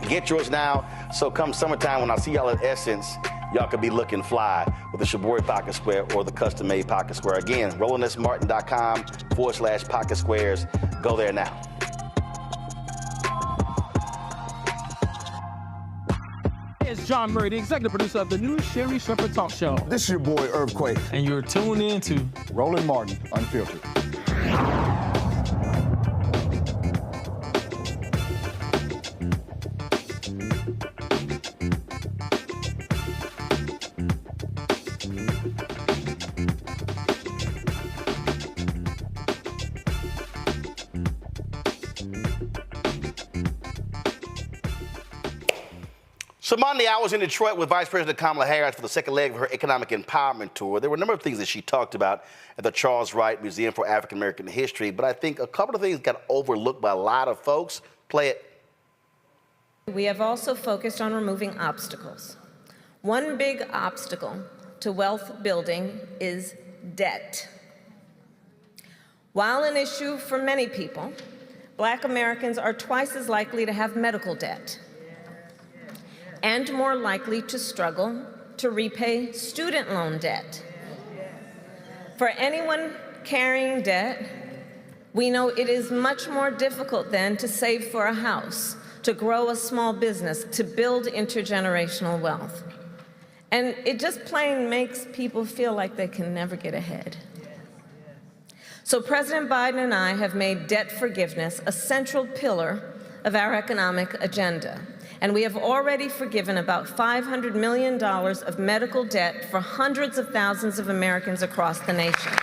get yours now. So come summertime, when I see y'all at Essence, y'all could be looking fly with the Shibori pocket square or the custom-made pocket square. Again, RolandSMartin.com/pocket squares. Go there now. It's John Murray, the executive producer of the new Sherry Shepherd Talk Show. This is your boy, Earthquake. And you're tuned in to Roland Martin, Unfiltered. So Monday, I was in Detroit with Vice President Kamala Harris for the second leg of her economic empowerment tour. There were a number of things that she talked about at the Charles Wright Museum for African American History, but I think a couple of things got overlooked by a lot of folks. Play it. We have also focused on removing obstacles. One big obstacle to wealth building is debt. While an issue for many people, Black Americans are twice as likely to have medical debt and more likely to struggle to repay student loan debt. For anyone carrying debt, we know it is much more difficult then to save for a house, to grow a small business, to build intergenerational wealth. And it just plain makes people feel like they can never get ahead. So President Biden and I have made debt forgiveness a central pillar of our economic agenda. And we have already forgiven about $500 million of medical debt for hundreds of thousands of Americans across the nation.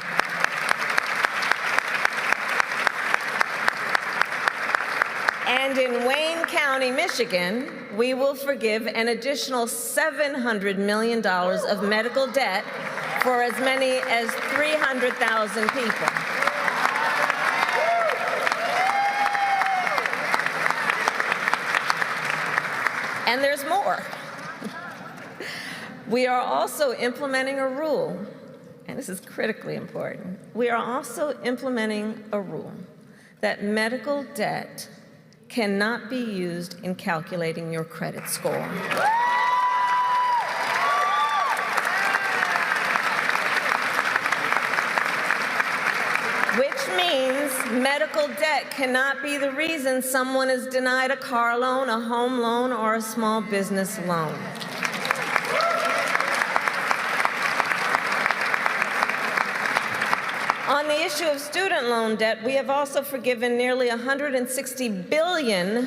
And in Wayne County, Michigan, we will forgive an additional $700 million of medical debt for as many as 300,000 people. And there's more. We are also implementing a rule, and this is critically important. We are also implementing a rule that medical debt cannot be used in calculating your credit score. Which means medical debt cannot be the reason someone is denied a car loan, a home loan, or a small business loan. On the issue of student loan debt, we have also forgiven nearly $160 billion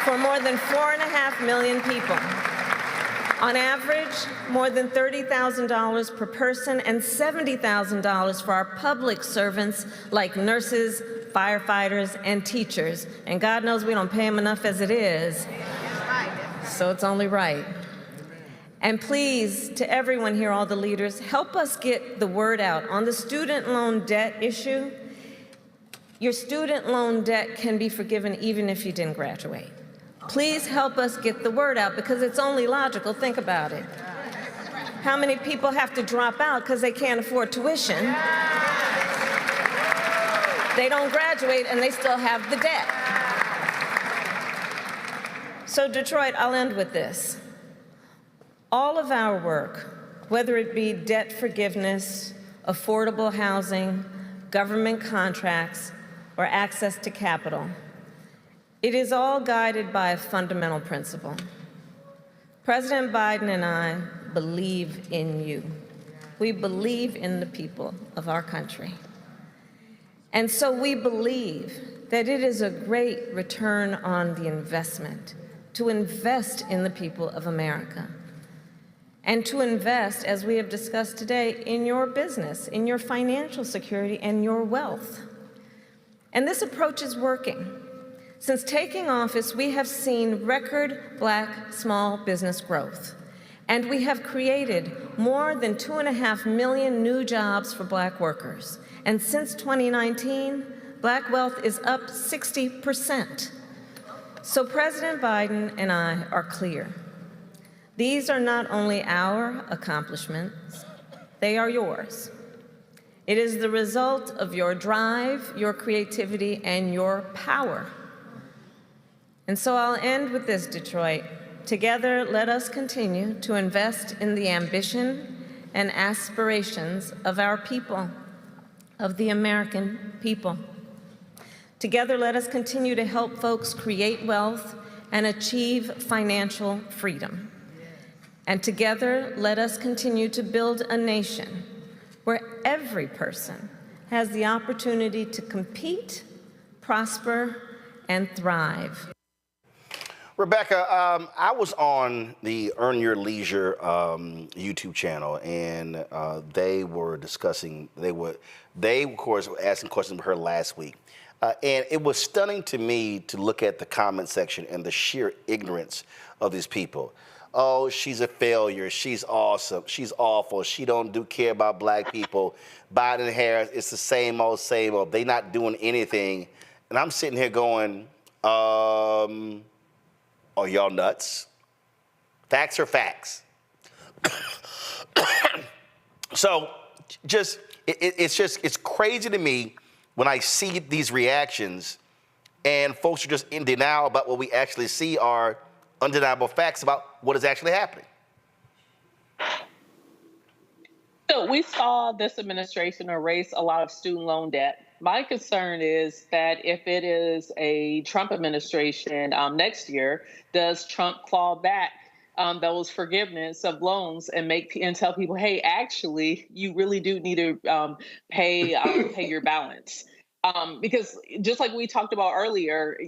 for more than 4.5 million people. On average, more than $30,000 per person and $70,000 for our public servants like nurses, firefighters, and teachers. And God knows we don't pay them enough as it is, so it's only right. And please, to everyone here, all the leaders, help us get the word out. On the student loan debt issue, your student loan debt can be forgiven even if you didn't graduate. Please help us get the word out, because it's only logical. Think about it. How many people have to drop out because they can't afford tuition? They don't graduate and they still have the debt. So Detroit, I'll end with this. All of our work, whether it be debt forgiveness, affordable housing, government contracts, or access to capital, it is all guided by a fundamental principle. President Biden and I believe in you. We believe in the people of our country. And so we believe that it is a great return on the investment to invest in the people of America and to invest, as we have discussed today, in your business, in your financial security, and your wealth. And this approach is working. Since taking office, we have seen record Black small business growth, and we have created more than 2.5 million new jobs for Black workers. And since 2019, Black wealth is up 60%. So President Biden and I are clear. These are not only our accomplishments, they are yours. It is the result of your drive, your creativity, and your power. And so I'll end with this, Detroit. Together, let us continue to invest in the ambition and aspirations of our people, of the American people. Together, let us continue to help folks create wealth and achieve financial freedom. And together, let us continue to build a nation where every person has the opportunity to compete, prosper, and thrive. Rebecca, I was on the Earn Your Leisure YouTube channel, and they were discussing, they of course were asking questions of her last week. And it was stunning to me to look at the comment section and the sheer ignorance of these people. Oh, she's a failure. She's awesome. She's awful. She don't care about Black people. Biden and Harris, it's the same old, same old. They not doing anything. And I'm sitting here going, are y'all nuts? Facts are facts. So it's crazy to me when I see these reactions and folks are just in denial about what we actually see are undeniable facts about what is actually happening. So we saw this administration erase a lot of student loan debt. My concern is that if it is a Trump administration next year, does Trump claw back those forgiveness of loans and tell people, hey, actually, you really do need to pay your balance? Because just like we talked about earlier,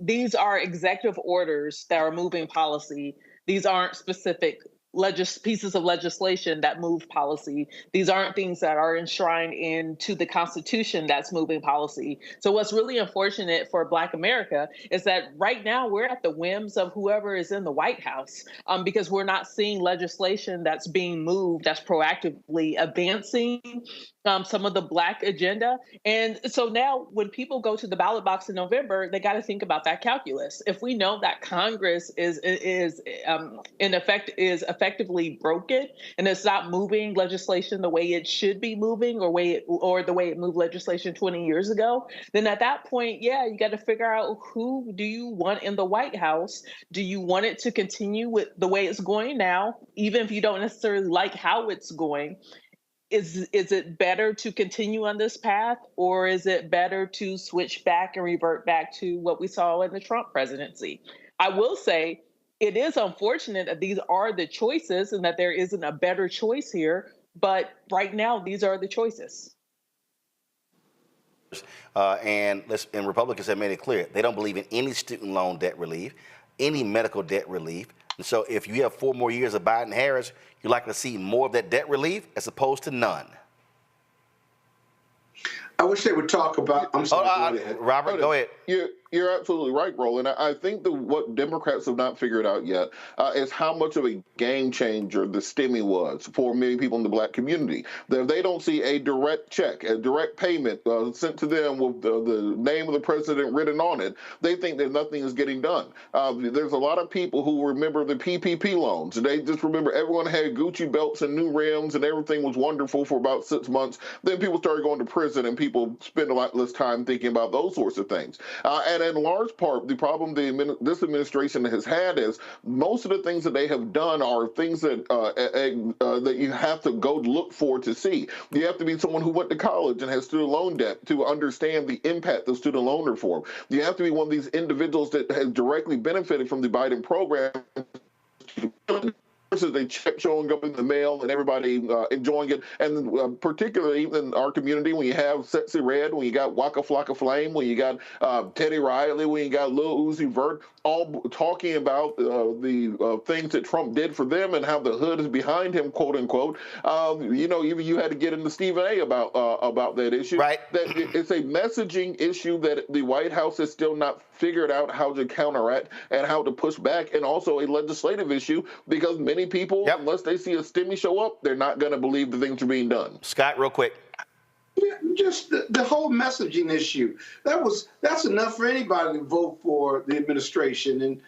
these are executive orders that are moving policy. These aren't specific pieces of legislation that move policy. These aren't things that are enshrined into the Constitution that's moving policy. So what's really unfortunate for Black America is that right now we're at the whims of whoever is in the White House, because we're not seeing legislation that's being moved, that's proactively advancing some of the Black agenda. And so now when people go to the ballot box in November, they got to think about that calculus. If we know that Congress is effectively broken and it's not moving legislation the way it should be moving or the way it moved legislation 20 years ago, then at that point, yeah, you got to figure out who do you want in the White House? Do you want it to continue with the way it's going now, even if you don't necessarily like how it's going? Is it better to continue on this path, or is it better to switch back and revert back to what we saw in the Trump presidency? I will say it is unfortunate that these are the choices and that there isn't a better choice here, but right now these are the choices. And Republicans have made it clear they don't believe in any student loan debt relief, any medical debt relief. And so if you have 4 more years of Biden-Harris, you're likely to see more of that debt relief as opposed to none. I wish they would talk about. I'm sorry. Robert, go ahead. You're absolutely right, Roland. I think that what Democrats have not figured out yet is how much of a game changer the stimmy was for many people in the Black community. That if they don't see a direct check, a direct payment sent to them with the name of the president written on it, they think that nothing is getting done. There's a lot of people who remember the PPP loans. They just remember everyone had Gucci belts and new rims and everything was wonderful for about 6 months. Then people started going to prison and people spend a lot less time thinking about those sorts of things. And in large part, the problem this administration has had is most of the things that they have done are things that that you have to go look for to see. You have to be someone who went to college and has student loan debt to understand the impact of student loan reform. You have to be one of these individuals that has directly benefited from the Biden program they kept showing up in the mail and everybody enjoying it. And particularly in our community, when you have Sexy Red, when you got Waka Flocka Flame, when you got Teddy Riley, when you got Lil Uzi Vert, all talking about the things that Trump did for them and how the hood is behind him, quote unquote. Even you had to get into Stephen A. about that issue. Right. That it's a messaging issue that the White House has still not figured out how to counteract and how to push back, and also a legislative issue because many people, unless they see a stimmy show up, they're not going to believe the things are being done. Scott, real quick. Yeah, just the whole messaging issue. That's enough for anybody to vote for the administration. And,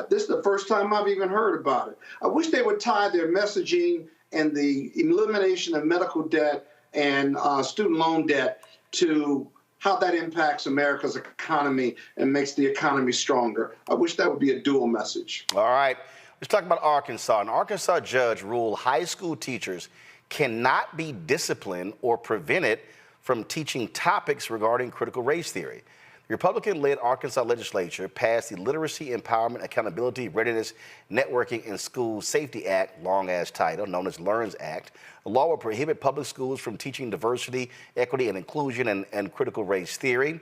this is the first time I've even heard about it. I wish they would tie their messaging and the elimination of medical debt and student loan debt to how that impacts America's economy and makes the economy stronger. I wish that would be a dual message. All right. Let's talk about Arkansas. An Arkansas judge ruled high school teachers cannot be disciplined or prevented from teaching topics regarding critical race theory. The Republican-led Arkansas legislature passed the Literacy, Empowerment, Accountability, Readiness, Networking, and School Safety Act, long-ass title, known as LEARNS Act. The law will prohibit public schools from teaching diversity, equity, and inclusion and critical race theory.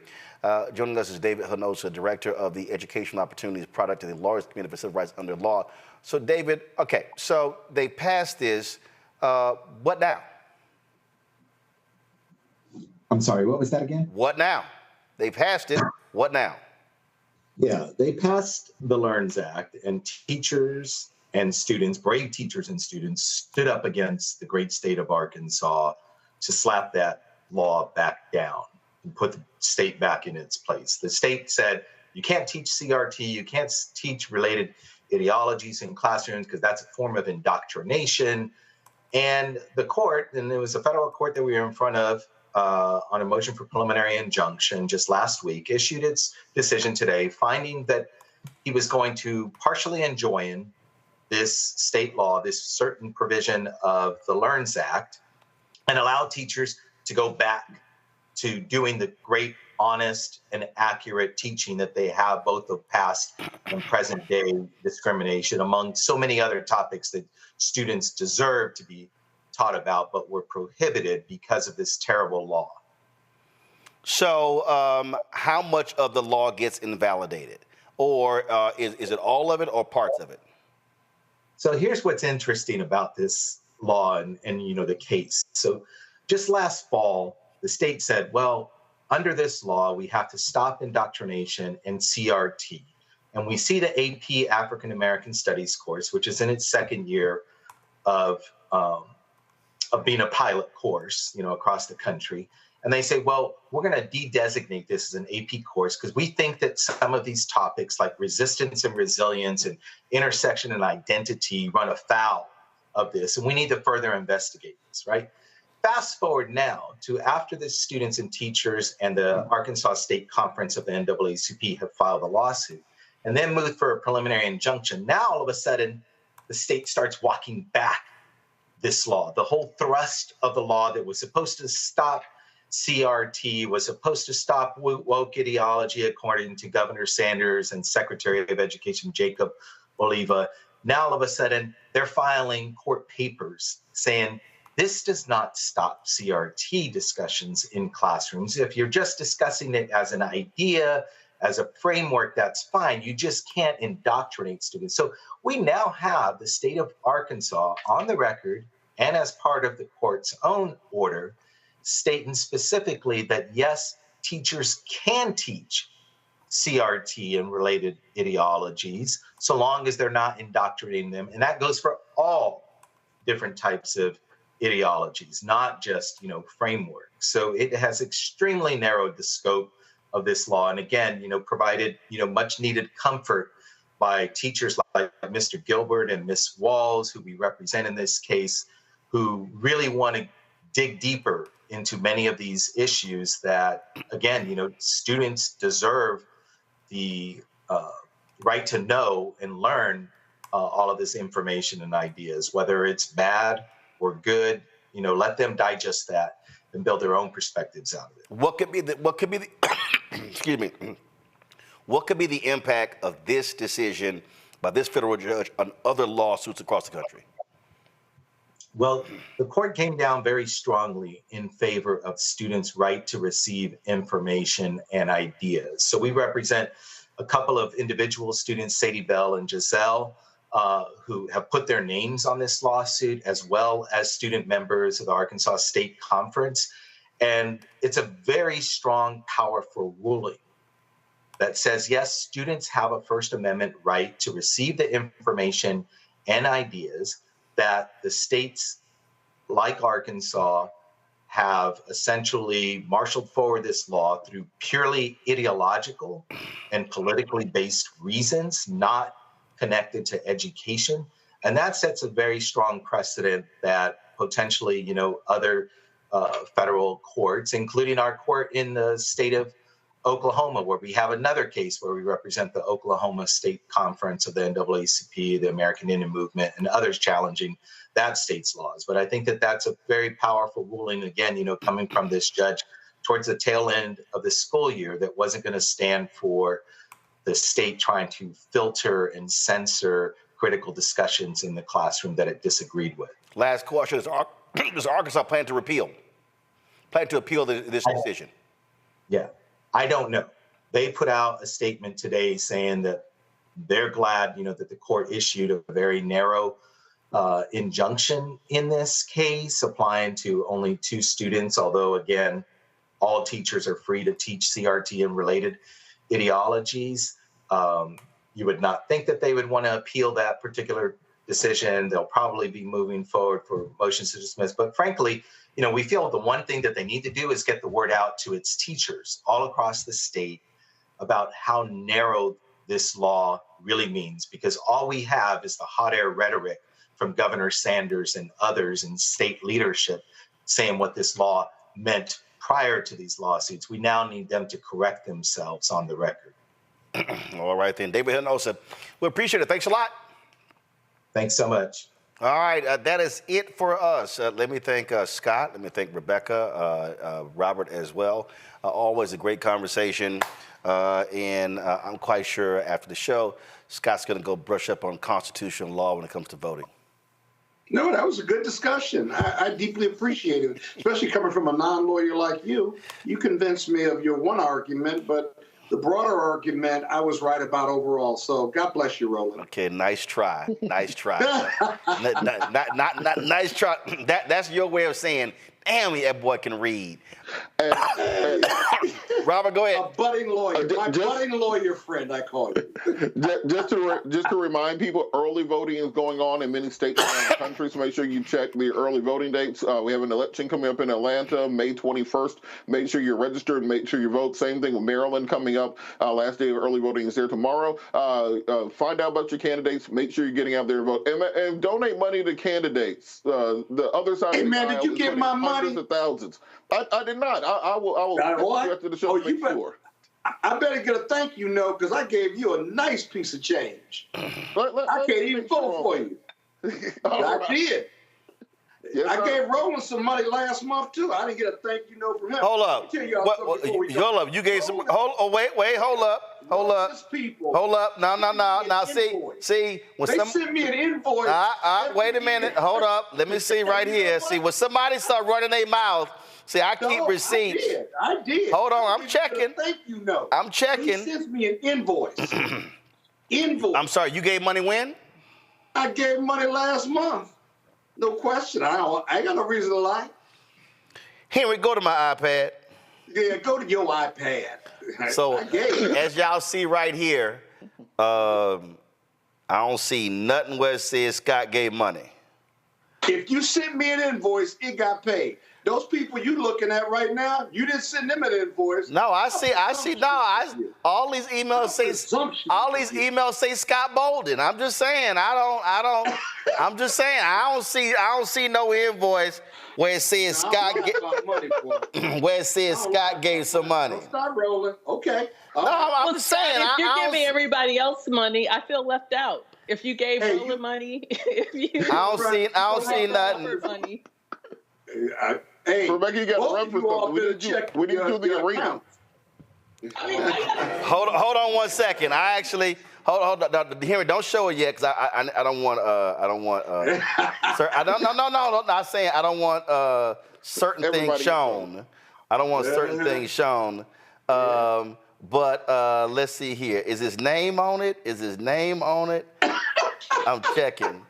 Joining us is David Hanosa, Director of the Educational Opportunities Product of the Lawyers Committee for Civil Rights Under Law. So, David, okay, so they passed this. What now? I'm sorry, what was that again? What now? They passed it. What now? Yeah, they passed the LEARNS Act, and teachers and students, brave teachers and students, stood up against the great state of Arkansas to slap that law back down and put the state back in its place. The state said, you can't teach CRT, you can't teach related ideologies in classrooms because that's a form of indoctrination. And the court, and it was a federal court that we were in front of on a motion for preliminary injunction just last week, issued its decision today, finding that he was going to partially enjoin this state law, this certain provision of the LEARNS Act, and allow teachers to go back to doing the great, honest, and accurate teaching that they have, both of past and present day discrimination, among so many other topics that students deserve to be taught about, but were prohibited because of this terrible law. So how much of the law gets invalidated? Or is it all of it or parts of it? So here's what's interesting about this law and the case. So just last fall, the state said, well, under this law, we have to stop indoctrination and CRT. And we see the AP African American Studies course, which is in its second year of being a pilot course, across the country. And they say, well, we're going to de-designate this as an AP course because we think that some of these topics like resistance and resilience and intersection and identity run afoul of this, and we need to further investigate this, right? Fast forward now to after the students and teachers and the Arkansas State Conference of the NAACP have filed a lawsuit and then moved for a preliminary injunction. Now, all of a sudden, the state starts walking back this law. The whole thrust of the law that was supposed to stop CRT, was supposed to stop woke ideology, according to Governor Sanders and Secretary of Education Jacob Oliva. Now, all of a sudden, they're filing court papers saying, this does not stop CRT discussions in classrooms. If you're just discussing it as an idea, as a framework, that's fine. You just can't indoctrinate students. So we now have the state of Arkansas on the record and as part of the court's own order, stating specifically that, yes, teachers can teach CRT and related ideologies so long as they're not indoctrinating them. And that goes for all different types of ideologies, not just, frameworks. So it has extremely narrowed the scope of this law. And again, provided, much needed comfort by teachers like Mr. Gilbert and Ms. Walls, who we represent in this case, who really want to dig deeper into many of these issues that, again, students deserve the right to know and learn all of this information and ideas, whether it's bad or good, let them digest that and build their own perspectives out of it. What could be excuse me, what could be the impact of this decision by this federal judge on other lawsuits across the country? Well, the court came down very strongly in favor of students' right to receive information and ideas. So we represent a couple of individual students, Sadie Bell and Giselle, who have put their names on this lawsuit, as well as student members of the Arkansas State Conference. And it's a very strong, powerful ruling that says, yes, students have a First Amendment right to receive the information and ideas that the states like Arkansas have essentially marshaled forward this law through purely ideological and politically based reasons, not connected to education. And that sets a very strong precedent that potentially, other federal courts, including our court in the state of Oklahoma, where we have another case where we represent the Oklahoma State Conference of the NAACP, the American Indian Movement, and others challenging that state's laws. But I think that that's a very powerful ruling, again, coming from this judge towards the tail end of the school year, that wasn't going to stand for the state trying to filter and censor critical discussions in the classroom that it disagreed with. Last question, does Arkansas plan to appeal this decision? Yeah. I don't know. They put out a statement today saying that they're glad, that the court issued a very narrow injunction in this case, applying to only 2 students, although, again, all teachers are free to teach CRT and related ideologies. You would not think that they would want to appeal that particular decision. They'll probably be moving forward for motions to dismiss. But frankly, we feel the one thing that they need to do is get the word out to its teachers all across the state about how narrow this law really means, because all we have is the hot air rhetoric from Governor Sanders and others in state leadership saying what this law meant prior to these lawsuits. We now need them to correct themselves on the record. All right, then. David Hinojosa, we appreciate it. Thanks a lot. Thanks so much. All right, that is it for us. Let me thank Scott. Let me thank Rebecca, Robert as well. Always a great conversation. And I'm quite sure after the show, Scott's going to go brush up on constitutional law when it comes to voting. No, that was a good discussion. I deeply appreciate it, especially coming from a non-lawyer like you. You convinced me of your one argument, but the broader argument, I was right about overall. So God bless you, Roland. Okay, nice try. Nice try. Nice try. That's your way of saying, damn, that boy can read. Robert, go ahead. A budding lawyer. My budding lawyer friend, I call you. Just to remind people, early voting is going on in many states around the country, so make sure you check the early voting dates. We have an election coming up in Atlanta, May 21st. Make sure you're registered. Make sure you vote. Same thing with Maryland coming up. Last day of early voting is there tomorrow. Find out about your candidates. Make sure you're getting out there to vote. And donate money to candidates. The other side hey, of the man, did you get my money? Hundreds of thousands. I did not. I will after the show make sure. I better get a thank you note because I gave you a nice piece of change. I can't even vote for you. I did. Yes, I gave Roland some money last month too. I didn't get a thank you note from him. Hold up. Hold up. You gave some. Wait. Hold up. Hold up. No. Now see. When they sent me an invoice. Wait a minute. Hold up. Let me see right here. See, when somebody start running their mouth. See, I keep receipts. I did. Hold on, I'm checking. Thank you note. I'm checking. He sends me an invoice. I'm sorry, you gave money when? I gave money last month. No question. I ain't got no reason to lie. Henry, go to my iPad. Yeah, go to your iPad. So, as y'all see right here, I don't see nothing where it says Scott gave money. If you sent me an invoice, it got paid. Those people you looking at right now, you didn't send them an invoice. No, I see. All these emails say Scott Bolden. I'm just saying. I'm just saying. I don't see no invoice where it says Scott. Where it says Scott gave some money. Start rolling. Okay. I'm just saying. If you're giving everybody else money, I feel left out. If you gave Roland money, I don't see nothing. Hey, Rebecca, you got to run for something. We need to do the arena. Hold on 1 second. hold on. Henry, don't show it yet, because I don't want sir, no, not saying I don't want certain things shown. I don't want certain things shown. But let's see here. Is his name on it? I'm checking.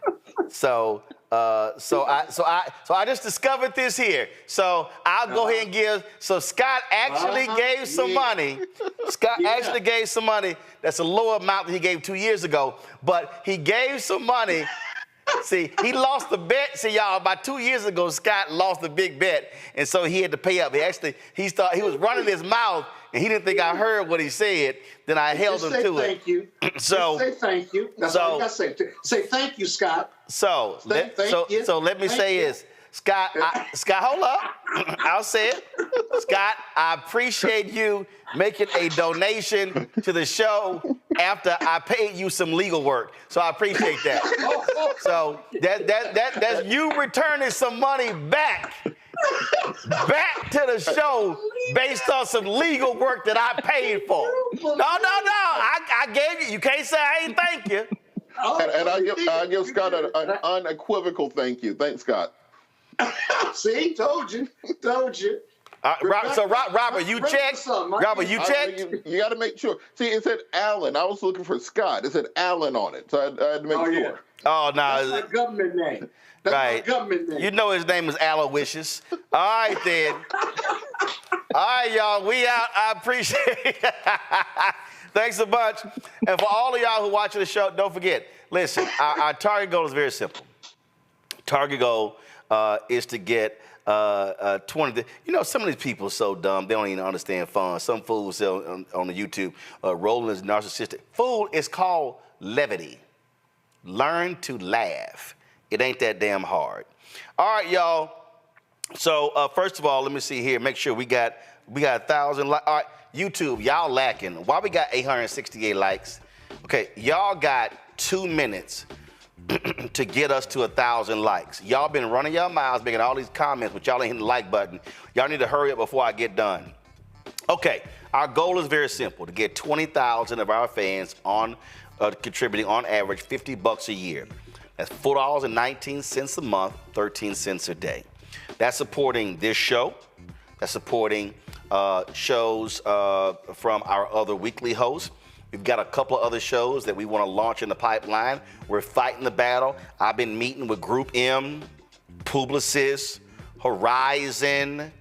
So I just discovered this here. So I'll go ahead and give. So Scott actually gave some money. Scott actually gave some money. That's a lower amount than he gave 2 years ago. But he gave some money. See, he lost the bet. See, y'all, about 2 years ago, Scott lost the big bet, and so he had to pay up. He was running his mouth, and he didn't think I heard what he said. Then I held him to it. Thank you. So say thank you. That's all you got to say. Say thank you, Scott. So let me say this. Scott, hold up. I'll say it. Scott, I appreciate you making a donation to the show after I paid you some legal work. So I appreciate that. So that's you returning some money back to the show based on some legal work that I paid for. No. I gave you. You can't say I ain't thank you. And I give Scott an unequivocal thank you. Thanks, Scott. See, told you. Robert, you checked? Robert, you checked? You got to make sure. See, it said Allen. I was looking for Scott. It said Allen on it, so I had to make sure. Yeah. Oh, no. That's my government name. That's my government name. You know his name is Aloysius. All right, then. All right, y'all. We out. I appreciate it. Thanks a bunch. And for all of y'all who watching the show, don't forget, listen, our target goal is very simple. Target goal is to get 20. Some of these people are so dumb, they don't even understand fun. Some fools on the YouTube, rolling is narcissistic. Fool is called levity. Learn to laugh. It ain't that damn hard. All right, y'all. So first of all, let me see here. Make sure we got 1,000 likes. All right, YouTube, y'all lacking. Why we got 868 likes? Okay, y'all got 2 minutes to get us to 1,000 likes. Y'all been running your mouths, making all these comments, but y'all ain't hitting the like button. Y'all need to hurry up before I get done. Okay, our goal is very simple, to get 20,000 of our fans on contributing on average $50 a year. That's $4.19 a month, 13 cents a day. That's supporting this show. That's supporting shows from our other weekly hosts. We've got a couple of other shows that we want to launch in the pipeline. We're fighting the battle. I've been meeting with Group M, Publicis, Horizon,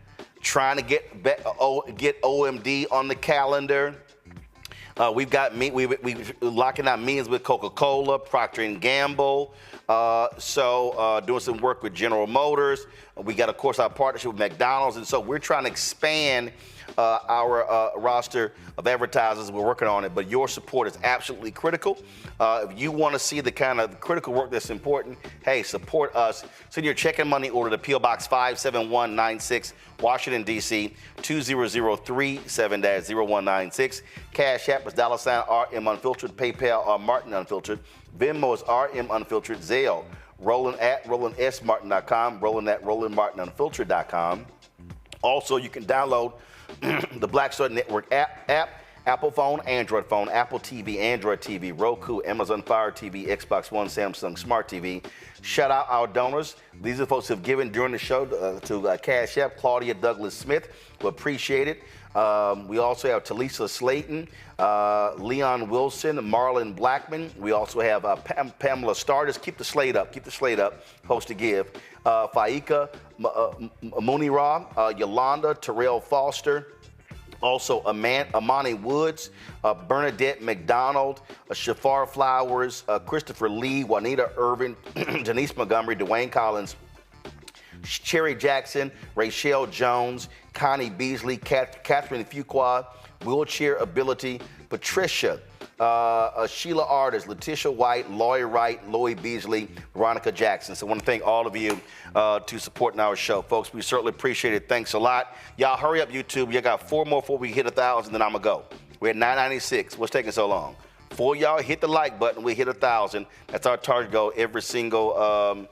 trying to get OMD on the calendar. We've got we're locking out meetings with Coca-Cola, Procter & Gamble. Doing some work with General Motors. We got, of course, our partnership with McDonald's. And so we're trying to expand our roster of advertisers. We're working on it, but your support is absolutely critical. If you want to see the kind of critical work that's important, hey, support us. Send your check and money order to P.O. Box 57196, Washington, D.C., 20037-0196. Cash App is $RM Unfiltered. PayPal, Martin Unfiltered. Venmo is RM Unfiltered. Zelle, Roland at RolandSMartin.com, Roland at RolandMartinUnfiltered.com. Also, you can download the Black Civic Network app, Apple phone, Android phone, Apple TV, Android TV, Roku, Amazon Fire TV, Xbox One, Samsung Smart TV. Shout out our donors. These are the folks who have given during the show to Cash App. Claudia Douglas Smith, we appreciate it. We also have Talisa Slayton, Leon Wilson, Marlon Blackman. We also have Pamela Stardust. Keep the slate up. Host to give. Faika Munira, Yolanda, Terrell Foster. Also, Amani Woods, Bernadette McDonald, Shafar Flowers, Christopher Lee, Juanita Irvin, Janice Montgomery, Dwayne Collins, Cherry Jackson, Rachel Jones, Connie Beasley, Catherine Fuqua, Wheelchair Ability, Patricia, Sheila Artist, Letitia White, Lloyd Wright, Lloyd Beasley, Veronica Jackson. So I want to thank all of you to supporting our show. Folks, we certainly appreciate it. Thanks a lot. Y'all hurry up, YouTube. You got 4 more before we hit 1,000, then I'm going to go. We're at 996. What's taking so long? For y'all, hit the like button. We hit 1,000. That's our target goal every single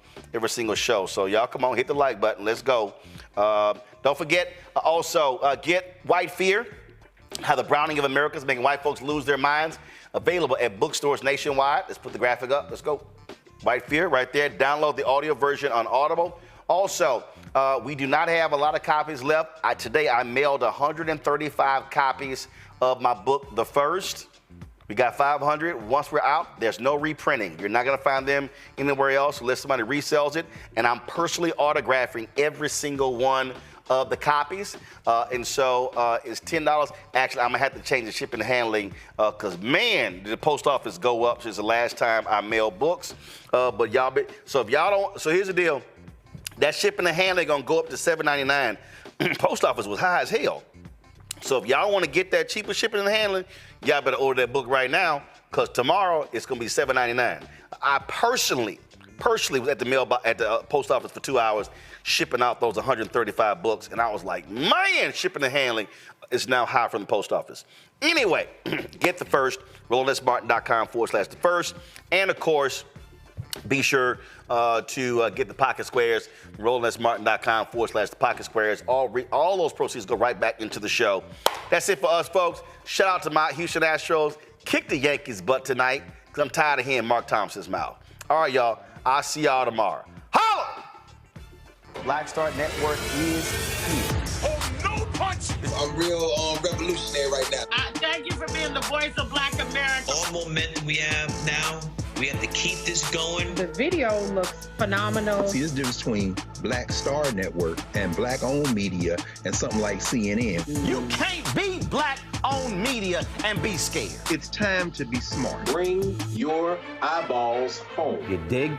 show. So y'all come on, hit the like button. Let's go. Don't forget, also, get White Fear. How the Browning of America is making white folks lose their minds. Available at bookstores nationwide. Let's put the graphic up. Let's go. White Fear right there. Download the audio version on Audible. Also, we do not have a lot of copies left. Today I mailed 135 copies of my book, The First. We got 500. Once we're out, there's no reprinting. You're not going to find them anywhere else unless somebody resells it. And I'm personally autographing every single one of the copies. And so it's $10. Actually, I'm going to have to change the shipping and handling because, man, the post office go up since the last time I mailed books. But y'all, so if y'all don't, so here's the deal. That shipping and handling going to go up to $7.99. Post office was high as hell. So if y'all want to get that cheaper shipping and handling, y'all better order that book right now because tomorrow it's going to be $7.99. I personally was at the post office for 2 hours shipping out those 135 books, and I was like, man, shipping and handling is now high from the post office. Anyway, get The First, RolandSMartin.com/The First, and of course, be sure to get the Pocket Squares, RolandSMartin.com/The Pocket Squares. All those proceeds go right back into the show. That's it for us, folks. Shout out to my Houston Astros. Kick the Yankees' butt tonight because I'm tired of hearing Mark Thompson's mouth. All right, y'all. I'll see y'all tomorrow. Holla! Black Star Network is here. Oh, no punch! I'm real revolutionary right now. Thank you for being the voice of Black America. All momentum we have now, we have to keep this going. The video looks phenomenal. See, there's a difference between Black Star Network and black-owned media and something like CNN. You can't be black-owned media and be scared. It's time to be smart. Bring your eyeballs home. You dig?